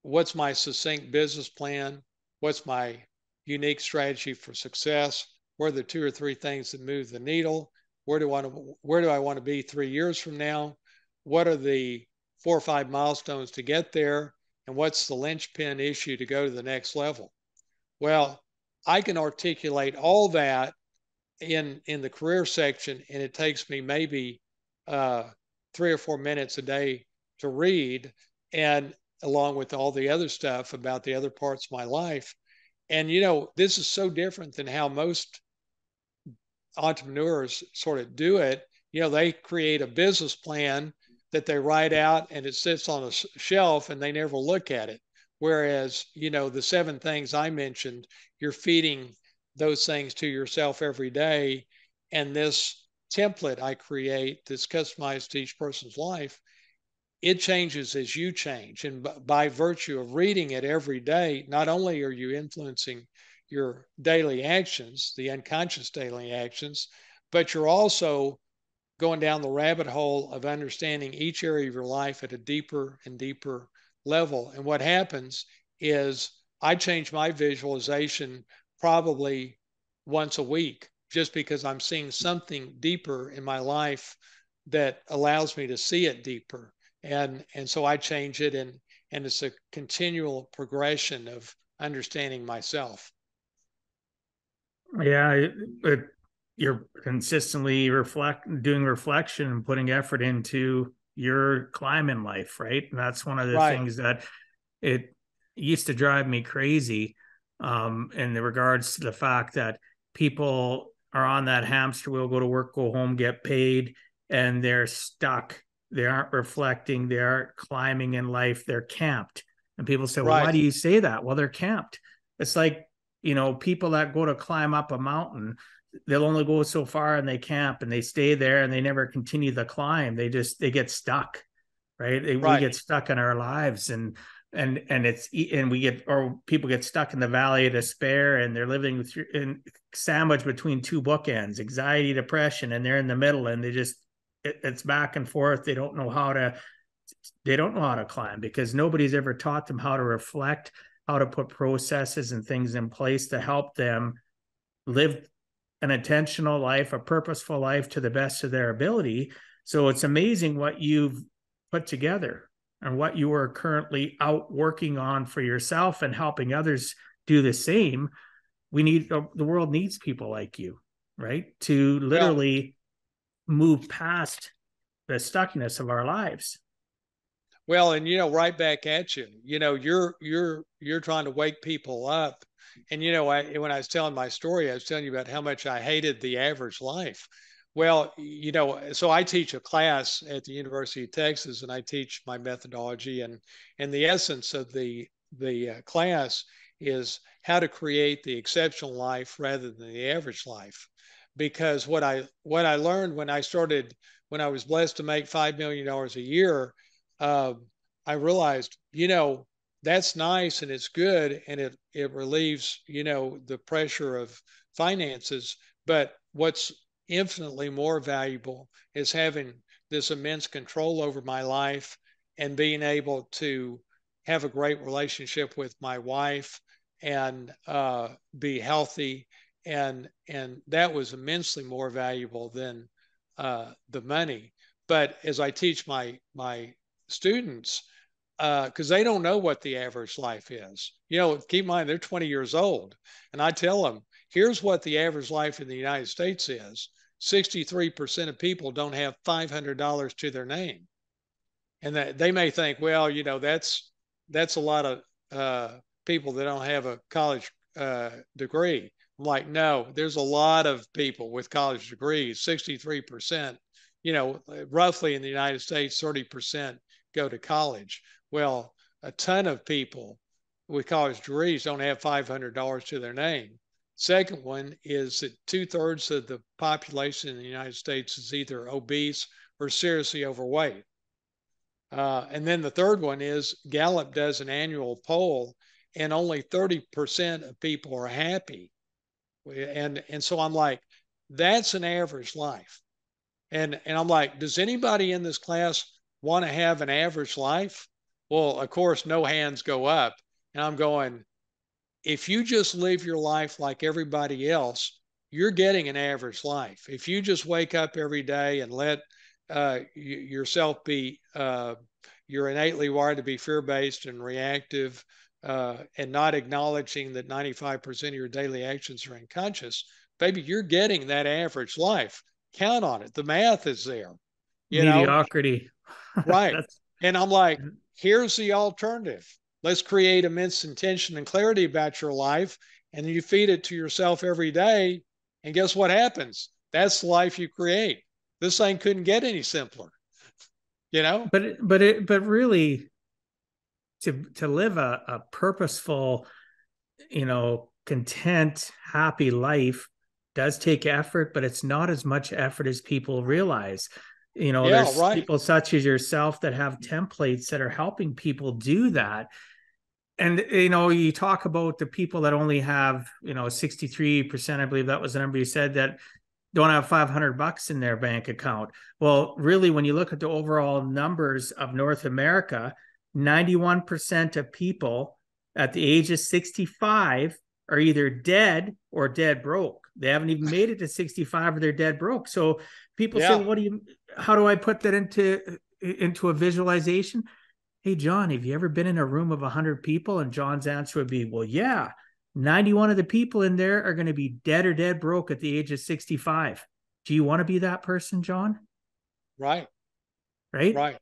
What's my succinct business plan? What's my unique strategy for success? What are the 2 or 3 things that move the needle? Where do I want to be 3 years from now? What are the 4 or 5 milestones to get there? And what's the linchpin issue to go to the next level? Well, I can articulate all that in the career section, and it takes me maybe 3 or 4 minutes a day to read, and along with all the other stuff about the other parts of my life. And this is so different than how most entrepreneurs sort of do it. They create a business plan that they write out, and it sits on a shelf and they never look at it. Whereas, the 7 things I mentioned, you're feeding those things to yourself every day. And this template I create that's customized to each person's life, it changes as you change. And by virtue of reading it every day, not only are you influencing your daily actions, the unconscious daily actions, but you're also going down the rabbit hole of understanding each area of your life at a deeper and deeper level. And what happens is I change my visualization probably once a week, just because I'm seeing something deeper in my life that allows me to see it deeper. And so I change it, and it's a continual progression of understanding myself. Yeah, you're consistently doing reflection and putting effort into your climb in life, right? And that's one of the Right. things that it used to drive me crazy, in the regards to the fact that people are on that hamster wheel, go to work, go home, get paid, and they're stuck. They aren't reflecting. They aren't climbing in life. They're camped. And people say, well, why Right. do you say that? Well, they're camped. It's like, people that go to climb up a mountain, they'll only go so far and they camp and they stay there and they never continue the climb. They get stuck, right? We Right. get stuck in our lives, and people get stuck in the valley of despair, and they're living sandwiched between 2 bookends, anxiety, depression, and they're in the middle, and it's back and forth. They don't know how to climb, because nobody's ever taught them how to reflect, how to put processes and things in place to help them live an intentional life, a purposeful life to the best of their ability. So it's amazing what you've put together and what you are currently out working on for yourself and helping others do the same. The world needs people like you, right? To Well, literally move past the stuckness of our lives. Well, and right back at you. You're trying to wake people up. And when I was telling my story, I was telling you about how much I hated the average life. Well, so I teach a class at the University of Texas, and I teach my methodology, and the essence of the class is how to create the exceptional life rather than the average life. Because what I learned when I was blessed to make $5 million a year, uh, I realized, that's nice and it's good, and it relieves, the pressure of finances. But what's infinitely more valuable is having this immense control over my life and being able to have a great relationship with my wife and be healthy. And that was immensely more valuable than the money. But as I teach my students, because they don't know what the average life is. Keep in mind, they're 20 years old. And I tell them, here's what the average life in the United States is. 63% of people don't have $500 to their name. And that they may think, well, that's a lot of people that don't have a college degree. I'm like, no, there's a lot of people with college degrees, 63%, roughly in the United States, 30% go to college. Well, a ton of people with college degrees don't have $500 to their name. Second one is that 2/3 of the population in the United States is either obese or seriously overweight. And then the third one is Gallup does an annual poll, and only 30% of people are happy. And so I'm like, that's an average life. And I'm like, does anybody in this class want to have an average life? Well, of course, no hands go up. And I'm going, if you just live your life like everybody else, you're getting an average life. If you just wake up every day and let yourself be, you're innately wired to be fear based and reactive, and not acknowledging that 95% of your daily actions are unconscious, baby, you're getting that average life. Count on it. The math is there, you know? Mediocrity. Right. That's And I'm like, here's the alternative. Let's create immense intention and clarity about your life. And then you feed it to yourself every day. And guess what happens? That's the life you create. This thing couldn't get any simpler, you know? but really, to live a purposeful, content, happy life does take effort, but it's not as much effort as people realize. Yeah, There's right. people such as yourself that have templates that are helping people do that. And you talk about the people that only have 63%, I believe that was the number you said, that don't have $500 in their bank account. Well, really, when you look at the overall numbers of North America, 91% of people at the age of 65 are either dead or dead broke. They haven't even made it to 65 or they're dead broke. So people say, Yeah, well, how do I put that into a visualization? Hey, John, have you ever been in a room of 100 people? And John's answer would be, well, yeah, 91 of the people in there are going to be dead or dead broke at the age of 65. Do you want to be that person, John? right, Right? right.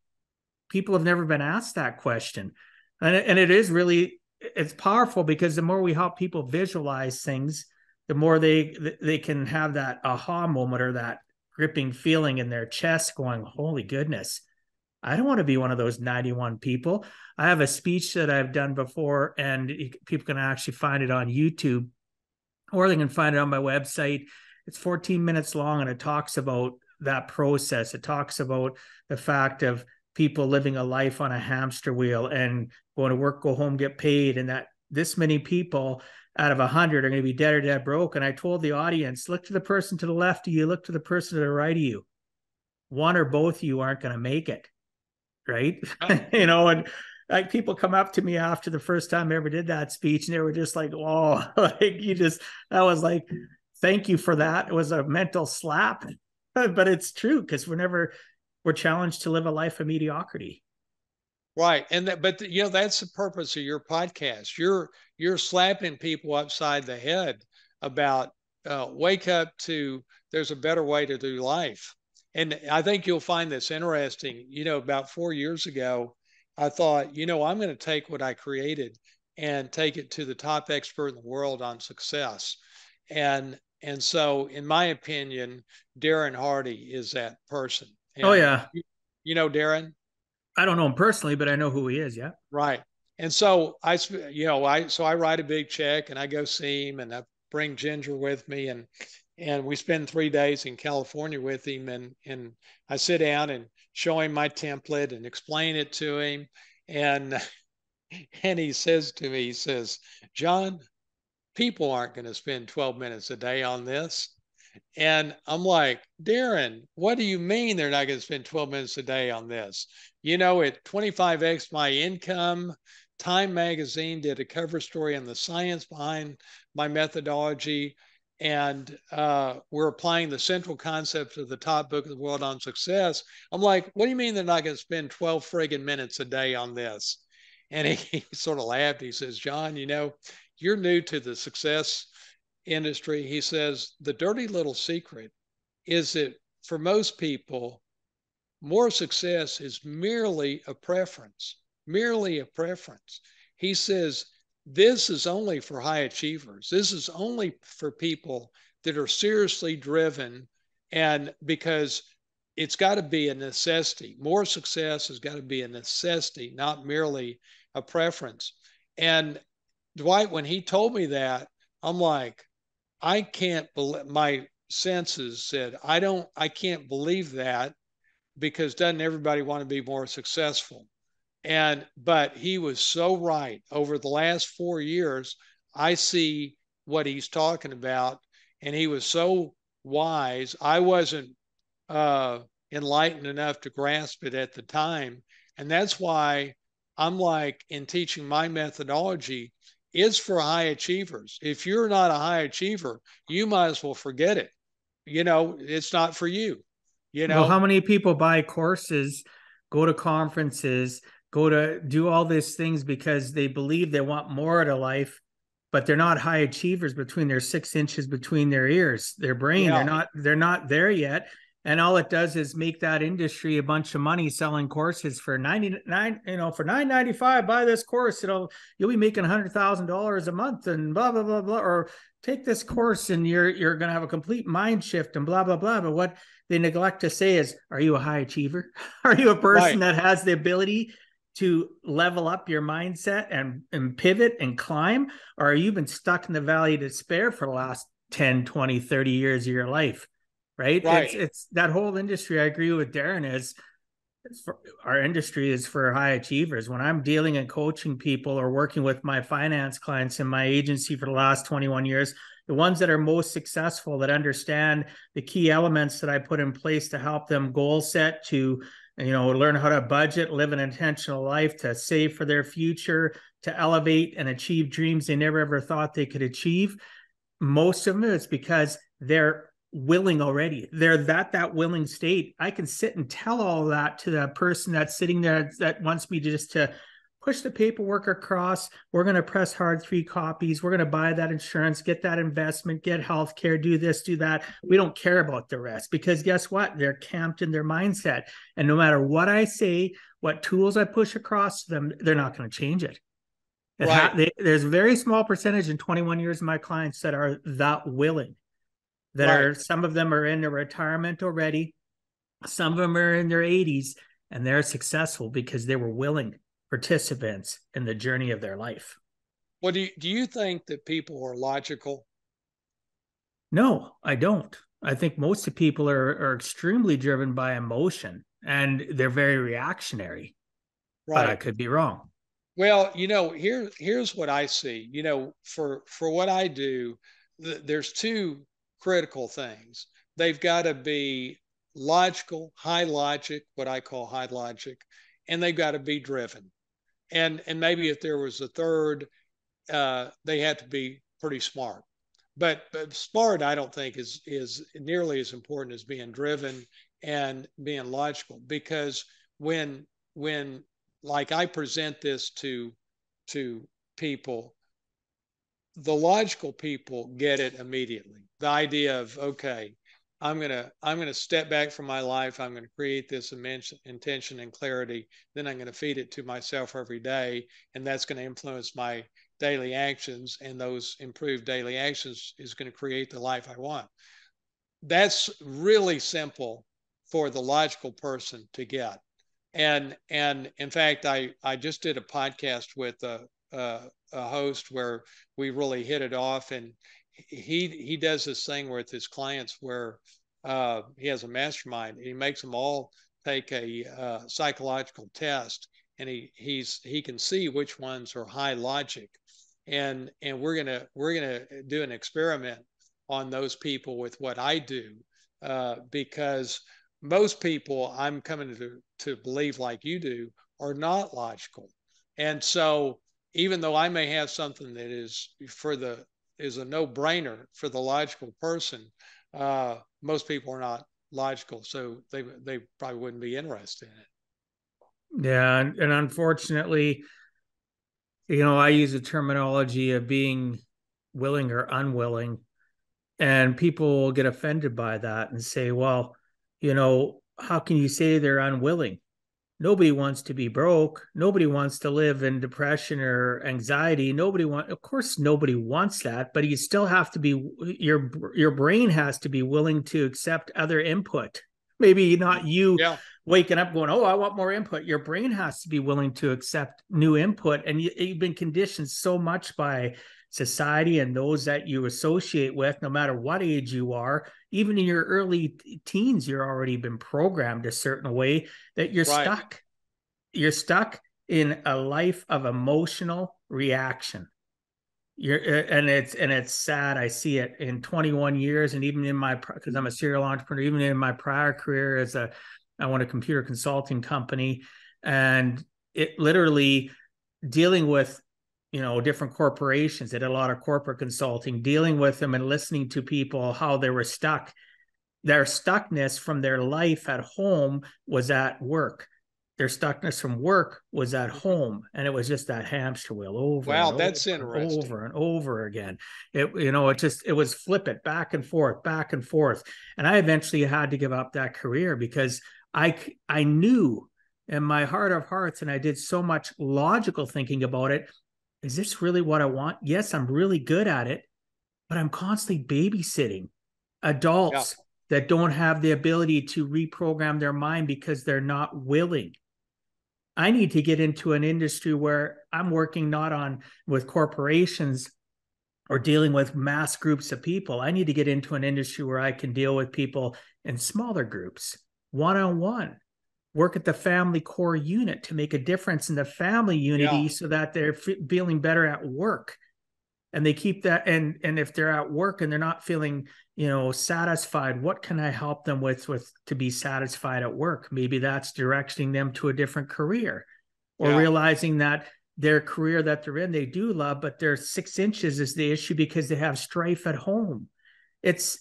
People have never been asked that question. And it is really, it's powerful, because the more we help people visualize things, the more they can have that aha moment or that gripping feeling in their chest going, holy goodness, I don't want to be one of those 91 people. I have a speech that I've done before, and people can actually find it on YouTube, or they can find it on my website. It's 14 minutes long, and it talks about that process. It talks about the fact of people living a life on a hamster wheel and going to work, go home, get paid, and that this many people out of 100 are going to be dead or dead broke. And I told the audience, look to the person to the left of you, look to the person to the right of you. One or both of you aren't going to make it, right? And like, people come up to me after the first time I ever did that speech, and they were just like, "Oh, that was like, thank you for that." It was a mental slap, but it's true, because we're challenged to live a life of mediocrity. Right. That's the purpose of your podcast. You're slapping people upside the head about wake up to there's a better way to do life. And I think you'll find this interesting. About 4 years ago, I thought, I'm going to take what I created and take it to the top expert in the world on success. And so, in my opinion, Darren Hardy is that person. Oh And yeah, Darren. I don't know him personally, but I know who he is. Yeah. Right. And so I write a big check and I go see him, and I bring Ginger with me, and we spend 3 days in California with him, and I sit down and show him my template and explain it to him. And and he says to me, he says, John, people aren't going to spend 12 minutes a day on this. And I'm like, Darren, what do you mean they're not going to spend 12 minutes a day on this? At 25x my income, Time Magazine did a cover story on the science behind my methodology. And we're applying the central concepts of the top book of the world on success. I'm like, what do you mean they're not going to spend 12 friggin' minutes a day on this? And he sort of laughed. He says, John, you're new to the success industry. He says the dirty little secret is that for most people, more success is merely a preference, merely a preference. He says this is only for high achievers. This is only for people that are seriously driven, and because it's got to be a necessity. More success has got to be a necessity, not merely a preference. And Dwight, when he told me that, I'm like, I can't believe, my senses said, I can't believe that, because doesn't everybody want to be more successful? But he was so right. Over the last 4 years, I see what he's talking about, and he was so wise. I wasn't uh, enlightened enough to grasp it at the time. And that's why I'm like, in teaching, my methodology is for high achievers. If you're not a high achiever, you might as well forget it. It's not for you, you Well, how know? many people buy courses, go to conferences, go to do all these things because they believe they want more out of life, but they're not high achievers between their 6 inches between their ears, their brain. They're Yeah, not they're not there yet. And all it does is make that industry a bunch of money selling courses for 99, for $9.95. Buy this course, you'll be making $100,000 a month and blah blah blah blah. Or take this course and you're going to have a complete mind shift and blah blah blah. But what they neglect to say is, are you a high achiever? Are you a person right, that has the ability to level up your mindset and pivot and climb? Or are you been stuck in the valley of despair for the last 10, 20, 30 years of your life? Right. It's right, it's that whole industry. I agree with Darren, is our industry is for high achievers. When I'm dealing and coaching people or working with my finance clients in my agency for the last 21 years, the ones that are most successful, that understand the key elements that I put in place to help them goal set, to learn how to budget, live an intentional life, to save for their future, to elevate and achieve dreams they never ever thought they could achieve. Most of them, it's because they're willing already. They're that willing state. I can sit and tell all that to the person that's sitting there that wants me to push the paperwork across. We're going to press hard 3 copies. We're going to buy that insurance, get that investment, get healthcare, do this, do that. We don't care about the rest, because guess what? They're camped in their mindset. And no matter what I say, what tools I push across to them, they're not going to change it. right, There's a very small percentage in 21 years of my clients that are that willing, right. some of them are in their retirement already. Some of them are in their 80s, and they're successful because they were willing participants in the journey of their life. Well, do you think that people are logical? No, I don't. I think most of people are extremely driven by emotion, and they're very reactionary, but I Right. could be wrong. Well, here's what I see. For what I do, there's two critical things. They've got to be logical, high logic, what I call high logic, and they've got to be driven. And maybe if there was a third, they had to be pretty smart. But smart, I don't think is nearly as important as being driven and being logical. Because when like I present this to people, the logical people get it immediately. The idea of, okay, I'm gonna step back from my life. I'm gonna create this immense intention and clarity. Then I'm gonna feed it to myself every day, and that's gonna influence my daily actions. And those improved daily actions is gonna create the life I want. That's really simple for the logical person to get. And in fact, I just did a podcast with a host where we really hit it off. And he does this thing with his clients where he has a mastermind, and he makes them all take a psychological test, and he can see which ones are high logic. And we're gonna do an experiment on those people with what I do, because most people, I'm coming to believe, like you do, are not logical. And so even though I may have something that is a no-brainer for the logical person, most people are not logical, so they probably wouldn't be interested in it. Yeah, and unfortunately, I use the terminology of being willing or unwilling, and people will get offended by that and say, well, how can you say they're unwilling? Nobody wants to be broke. Nobody wants to live in depression or anxiety. Of course, nobody wants that, but you still have to be, your brain has to be willing to accept other input. Maybe not you Yeah. waking up going, oh, I want more input. Your brain has to be willing to accept new input. And you've been conditioned so much by society and those that you associate with, no matter what age you are. Even in your early teens, you're already been programmed a certain way that you're Right. stuck. You're stuck in a life of emotional reaction. And it's sad. I see it in 21 years, and even in my, because I'm a serial entrepreneur, even in my prior career I own a computer consulting company, and it literally dealing with different corporations. They did a lot of corporate consulting, dealing with them and listening to people how they were stuck. Their stuckness from their life at home was at work. Their stuckness from work was at home, and it was just that hamster wheel over Wow, and that's over and interesting. over and over again. It was flip it back and forth, back and forth. And I eventually had to give up that career because I knew in my heart of hearts, and I did so much logical thinking about it. Is this really what I want? Yes, I'm really good at it, but I'm constantly babysitting Yeah. adults that don't have the ability to reprogram their mind because they're not willing. I need to get into an industry where I'm working not on with corporations or dealing with mass groups of people. I need to get into an industry where I can deal with people in smaller groups, one-on-one, work at the family core unit to make a difference in the family Yeah. unity so that they're feeling better at work. And they keep that, and if they're at work and they're not feeling satisfied, what can I help them with to be satisfied at work? Maybe that's directing them to a different career, or Yeah. realizing that their career that they're in they do love, but their 6 inches is the issue because they have strife at home. It's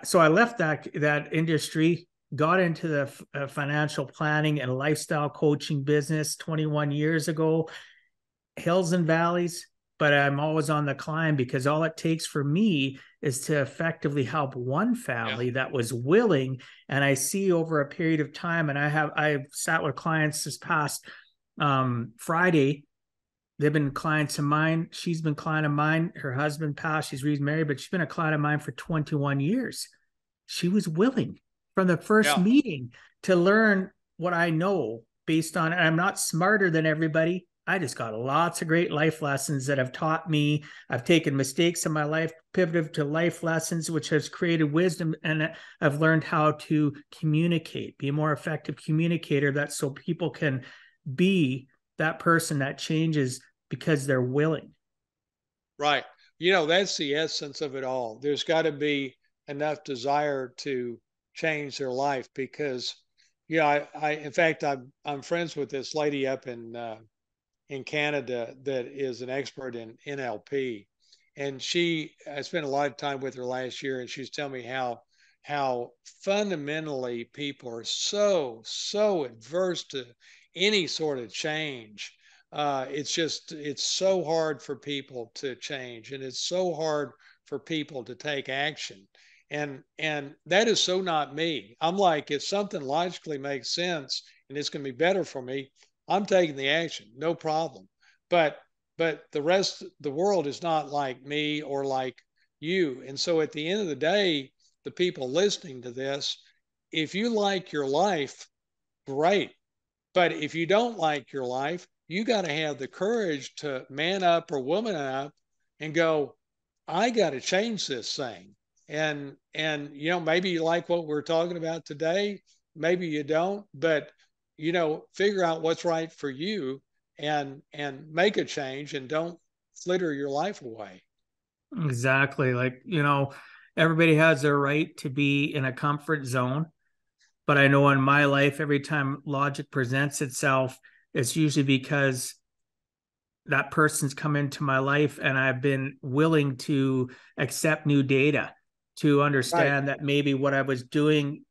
so I left that industry, got into the financial planning and lifestyle coaching business 21 years ago. Hills and valleys, but I'm always on the climb, because all it takes for me is to effectively help one Yeah. family that was willing. And I see over a period of time, and I've sat with clients this past Friday. They've been clients of mine. She's been a client of mine. Her husband passed. She's remarried, but she's been a client of mine for 21 years. She was willing from the first Yeah. meeting to learn what I know based on, and I'm not smarter than everybody. I just got lots of great life lessons that have taught me. I've taken mistakes in my life, pivoted to life lessons, which has created wisdom. And I've learned how to communicate, be a more effective communicator, that so people can be that person that changes because they're willing. Right. That's the essence of it all. There's got to be enough desire to change their life because, in fact, I'm friends with this lady up in Canada that is an expert in NLP, and I spent a lot of time with her last year, and she was telling me how fundamentally people are so adverse to any sort of change. It's so hard for people to change, and it's so hard for people to take action. And that is so not me. I'm like, if something logically makes sense and it's going to be better for me, I'm taking the action, no problem. But the rest of the world is not like me or like you. And so at the end of the day, the people listening to this, if you like your life, great. But if you don't like your life, you got to have the courage to man up or woman up and go, I got to change this thing. And maybe you like what we're talking about today, maybe you don't, but figure out what's right for you and make a change and don't flitter your life away. Exactly. Like, everybody has their right to be in a comfort zone. But I know in my life, every time logic presents itself, it's usually because that person's come into my life and I've been willing to accept new data, to Right. understand that maybe what I was doing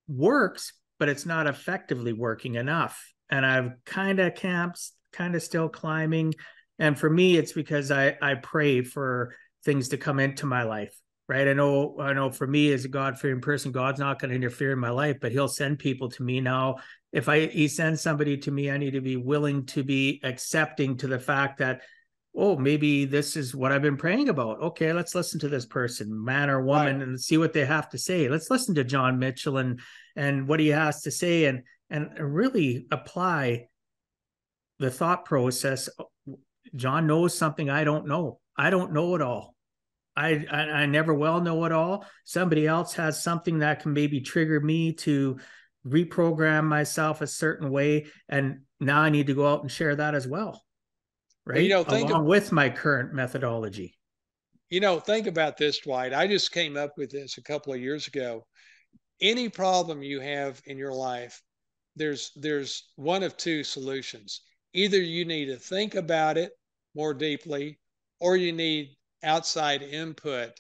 works, but it's not effectively working enough. And I've kind of camped, kind of still climbing. And for me, it's because I pray for things to come into my life. right? I know for me as a God-fearing person, God's not going to interfere in my life, but he'll send people to me. Now, if he sends somebody to me, I need to be willing to be accepting to the fact that, oh, maybe this is what I've been praying about. Okay, let's listen to this person, man or woman, Right. and see what they have to say. Let's listen to John Mitchell and what he has to say, and really apply the thought process. John knows something I don't know. I don't know it all. I never will know it all. Somebody else has something that can maybe trigger me to reprogram myself a certain way, and now I need to go out and share that as well, Well, right? Along with my current methodology. think about this, Dwight. I just came up with this a couple of years ago. Any problem you have in your life, there's one of two solutions. Either you need to think about it more deeply, or you need outside input,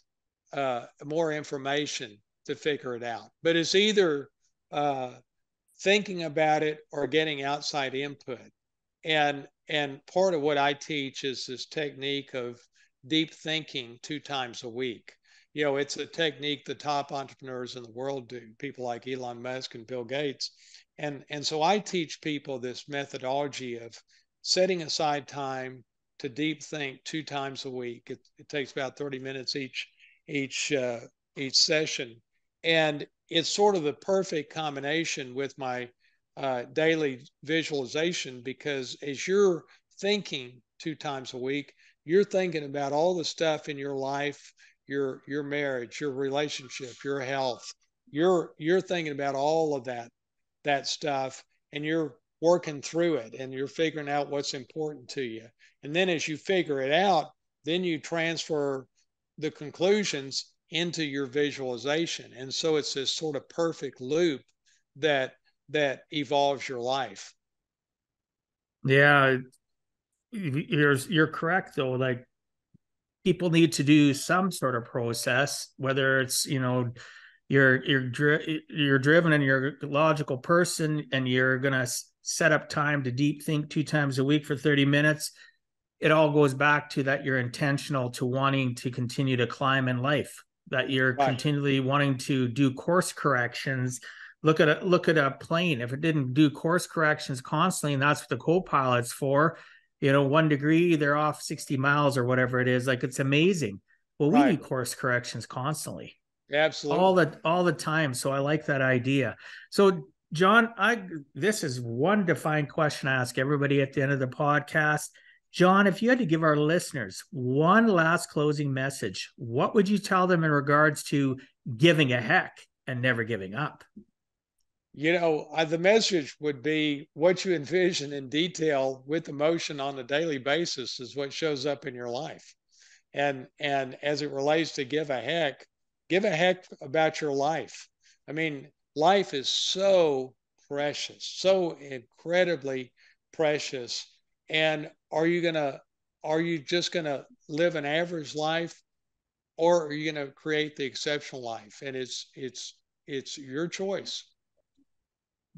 more information to figure it out. But it's either uh, thinking about it or getting outside input. And part of what I teach is this technique of deep thinking 2 times a week. It's a technique the top entrepreneurs in the world do, people like Elon Musk and Bill Gates. And so I teach people this methodology of setting aside time to deep think 2 times a week. It takes about 30 minutes each each session, and it's sort of the perfect combination with my daily visualization, because as you're thinking 2 times a week, you're thinking about all the stuff in your life, your marriage, your relationship, your health. You're thinking about all of that stuff, and you're working through it, and you're figuring out what's important to you. And then as you figure it out, then you transfer the conclusions into your visualization. And so it's this sort of perfect loop that evolves your life. Yeah, you're correct though. Like, people need to do some sort of process, whether it's you're driven and you're a logical person and you're gonna set up time to deep think 2 times a week for 30 minutes. It all goes back to that you're intentional to wanting to continue to climb in life, that you're Right. continually wanting to do course corrections. Look at a plane. If it didn't do course corrections constantly, and that's what the co-pilot's for, 1 degree, they're off 60 miles or whatever it is. Like, it's amazing. Well, we Right. need course corrections constantly, all Absolutely. the time. So I like that idea. So John, this is one defined question I ask everybody at the end of the podcast. John, if you had to give our listeners one last closing message, what would you tell them in regards to giving a heck and never giving up? The message would be what you envision in detail with emotion on a daily basis is what shows up in your life. And as it relates to give a heck about your life. I mean, life is so precious, so incredibly precious. And are you just gonna live an average life, or are you gonna create the exceptional life? And it's your choice.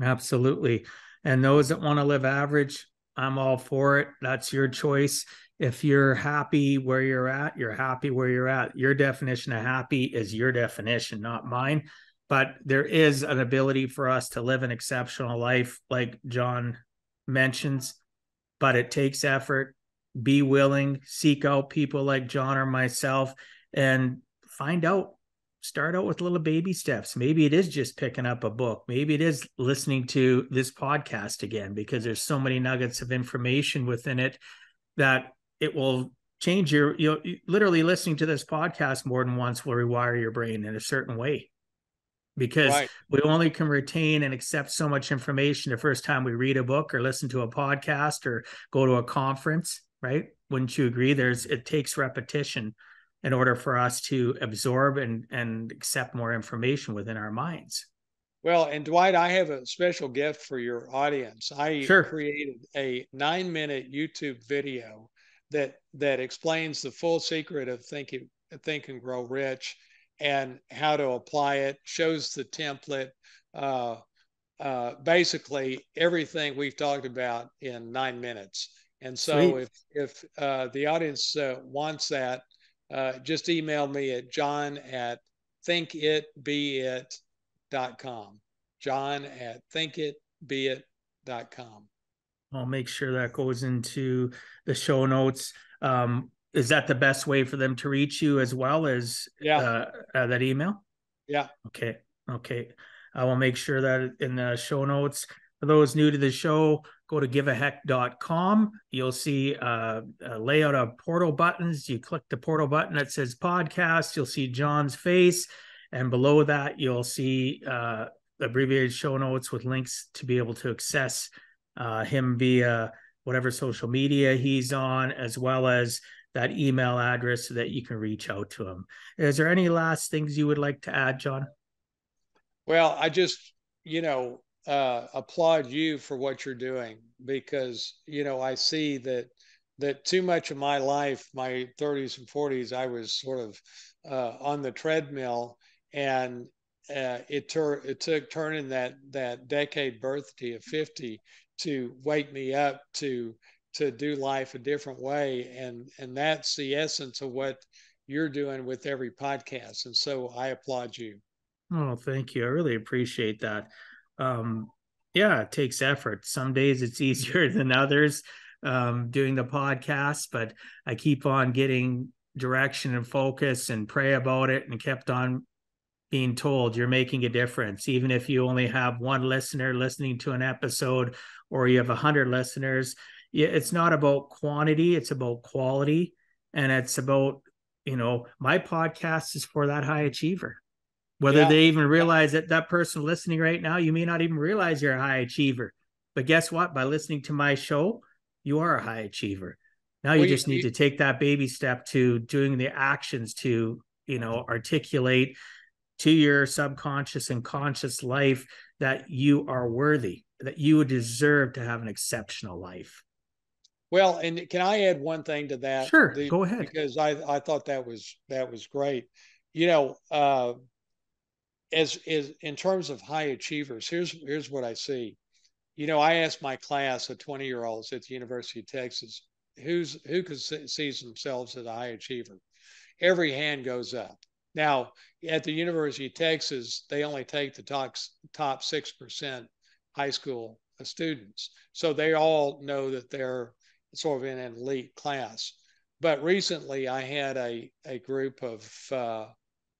Absolutely. And those that want to live average, I'm all for it. That's your choice. If you're happy where you're happy where you're at. Your definition of happy is your definition, not mine. But there is an ability for us to live an exceptional life, like John mentions, but it takes effort. Be willing, seek out people like John or myself, and find out. Start out with little baby steps. Maybe it is just picking up a book. Maybe it is listening to this podcast again, because there's so many nuggets of information within it that it will change literally listening to this podcast more than once will rewire your brain in a certain way, because Right. we only can retain and accept so much information the first time we read a book or listen to a podcast or go to a conference, right? Wouldn't you agree? It takes repetition in order for us to absorb and accept more information within our minds. Well, and Dwight, I have a special gift for your audience. I Sure. created a 9-minute YouTube video that explains the full secret of Think and Grow Rich, and how to apply it. Shows the template, uh, basically everything we've talked about in 9 minutes. And so Sweet. if the audience wants that, just email me at john@thinkitbeeit.com. john@thinkitbeeit.com. I'll make sure that goes into the show notes. Is that the best way for them to reach you as well as Yeah. That email? Yeah. Okay. I will make sure that in the show notes. For those new to the show, go to giveaheck.com. You'll see a layout of portal buttons. You click the portal button that says podcast. You'll see John's face. And below that, you'll see abbreviated show notes with links to be able to access him via whatever social media he's on, as well as that email address so that you can reach out to him. Is there any last things you would like to add, John? Well, I just, applaud you for what you're doing, because, I see that too much of my life, my 30s and 40s, I was sort of on the treadmill, and it took turning that decade birthday of 50 to wake me up to do life a different way, and that's the essence of what you're doing with every podcast. And so I applaud you. Oh, thank you. I really appreciate that. Yeah, it takes effort. Some days it's easier than others doing the podcast, but I keep on getting direction and focus and pray about it, and kept on being told you're making a difference. Even if you only have one listener listening to an episode, or you have 100 listeners, it's not about quantity, it's about quality. And it's about, my podcast is for that high achiever. Whether they even realize that person listening right now, you may not even realize you're a high achiever. But guess what? By listening to my show, you are a high achiever. Now you just need to take that baby step to doing the actions to, articulate to your subconscious and conscious life that you are worthy, that you deserve to have an exceptional life. Well, and can I add one thing to that? Sure, go ahead. Because I thought that was great. As in terms of high achievers, here's what I see. I asked my class of 20-year-olds at the University of Texas, who sees themselves as a high achiever. Every hand goes up. Now, at the University of Texas, they only take the top 6% high school students, so they all know that they're sort of in an elite class. But recently, I had a group of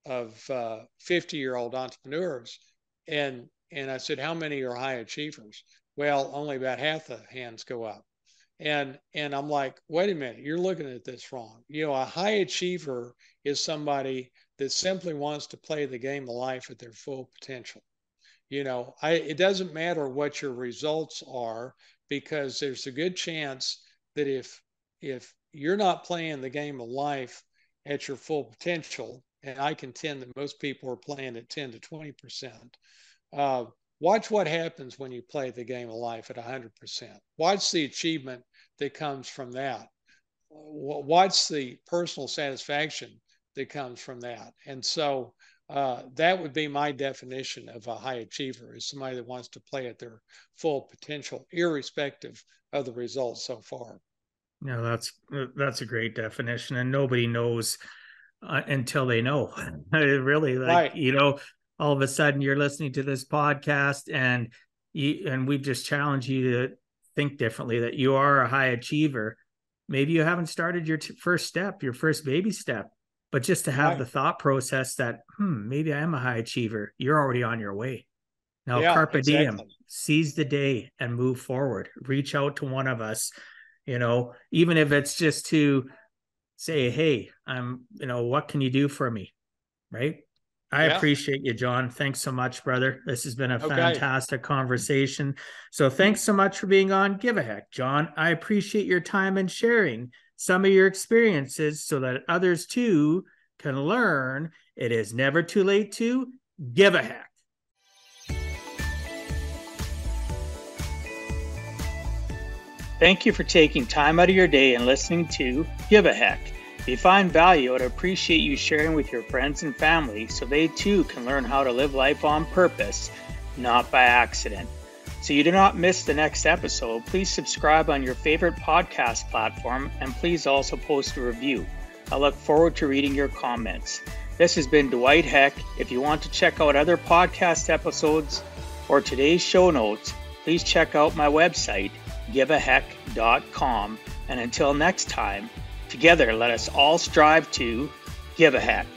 50-year-old entrepreneurs, and I said, how many are high achievers? Well, only about half the hands go up. And I'm like, wait a minute, you're looking at this wrong. A high achiever is somebody that simply wants to play the game of life at their full potential. It doesn't matter what your results are, because there's a good chance that if you're not playing the game of life at your full potential, and I contend that most people are playing at 10 to 20%. Watch what happens when you play the game of life at 100%. Watch the achievement that comes from that. Watch the personal satisfaction that comes from that. And so that would be my definition of a high achiever, is somebody that wants to play at their full potential, irrespective of the results so far. Yeah, that's a great definition, and nobody knows until they know. Really, like, right. All of a sudden you're listening to this podcast, and we've just challenged you to think differently, that you are a high achiever. Maybe you haven't started your first step, your first baby step, but just to have the thought process that, maybe I am a high achiever. You're already on your way. Now, carpe diem, seize the day and move forward. Reach out to one of us, even if it's just to say, hey, what can you do for me? Right. I appreciate you, John. Thanks so much, brother. This has been a fantastic conversation. So thanks so much for being on Give a Heck, John. I appreciate your time and sharing some of your experiences so that others too can learn it is never too late to give a heck. Thank you for taking time out of your day and listening to Give a Heck. If you find value, I'd appreciate you sharing with your friends and family so they too can learn how to live life on purpose, not by accident. So you do not miss the next episode, please subscribe on your favorite podcast platform, and please also post a review. I look forward to reading your comments. This has been Dwight Heck. If you want to check out other podcast episodes or today's show notes, please check out my website, giveaheck.com. And until next time, together let us all strive to give a heck.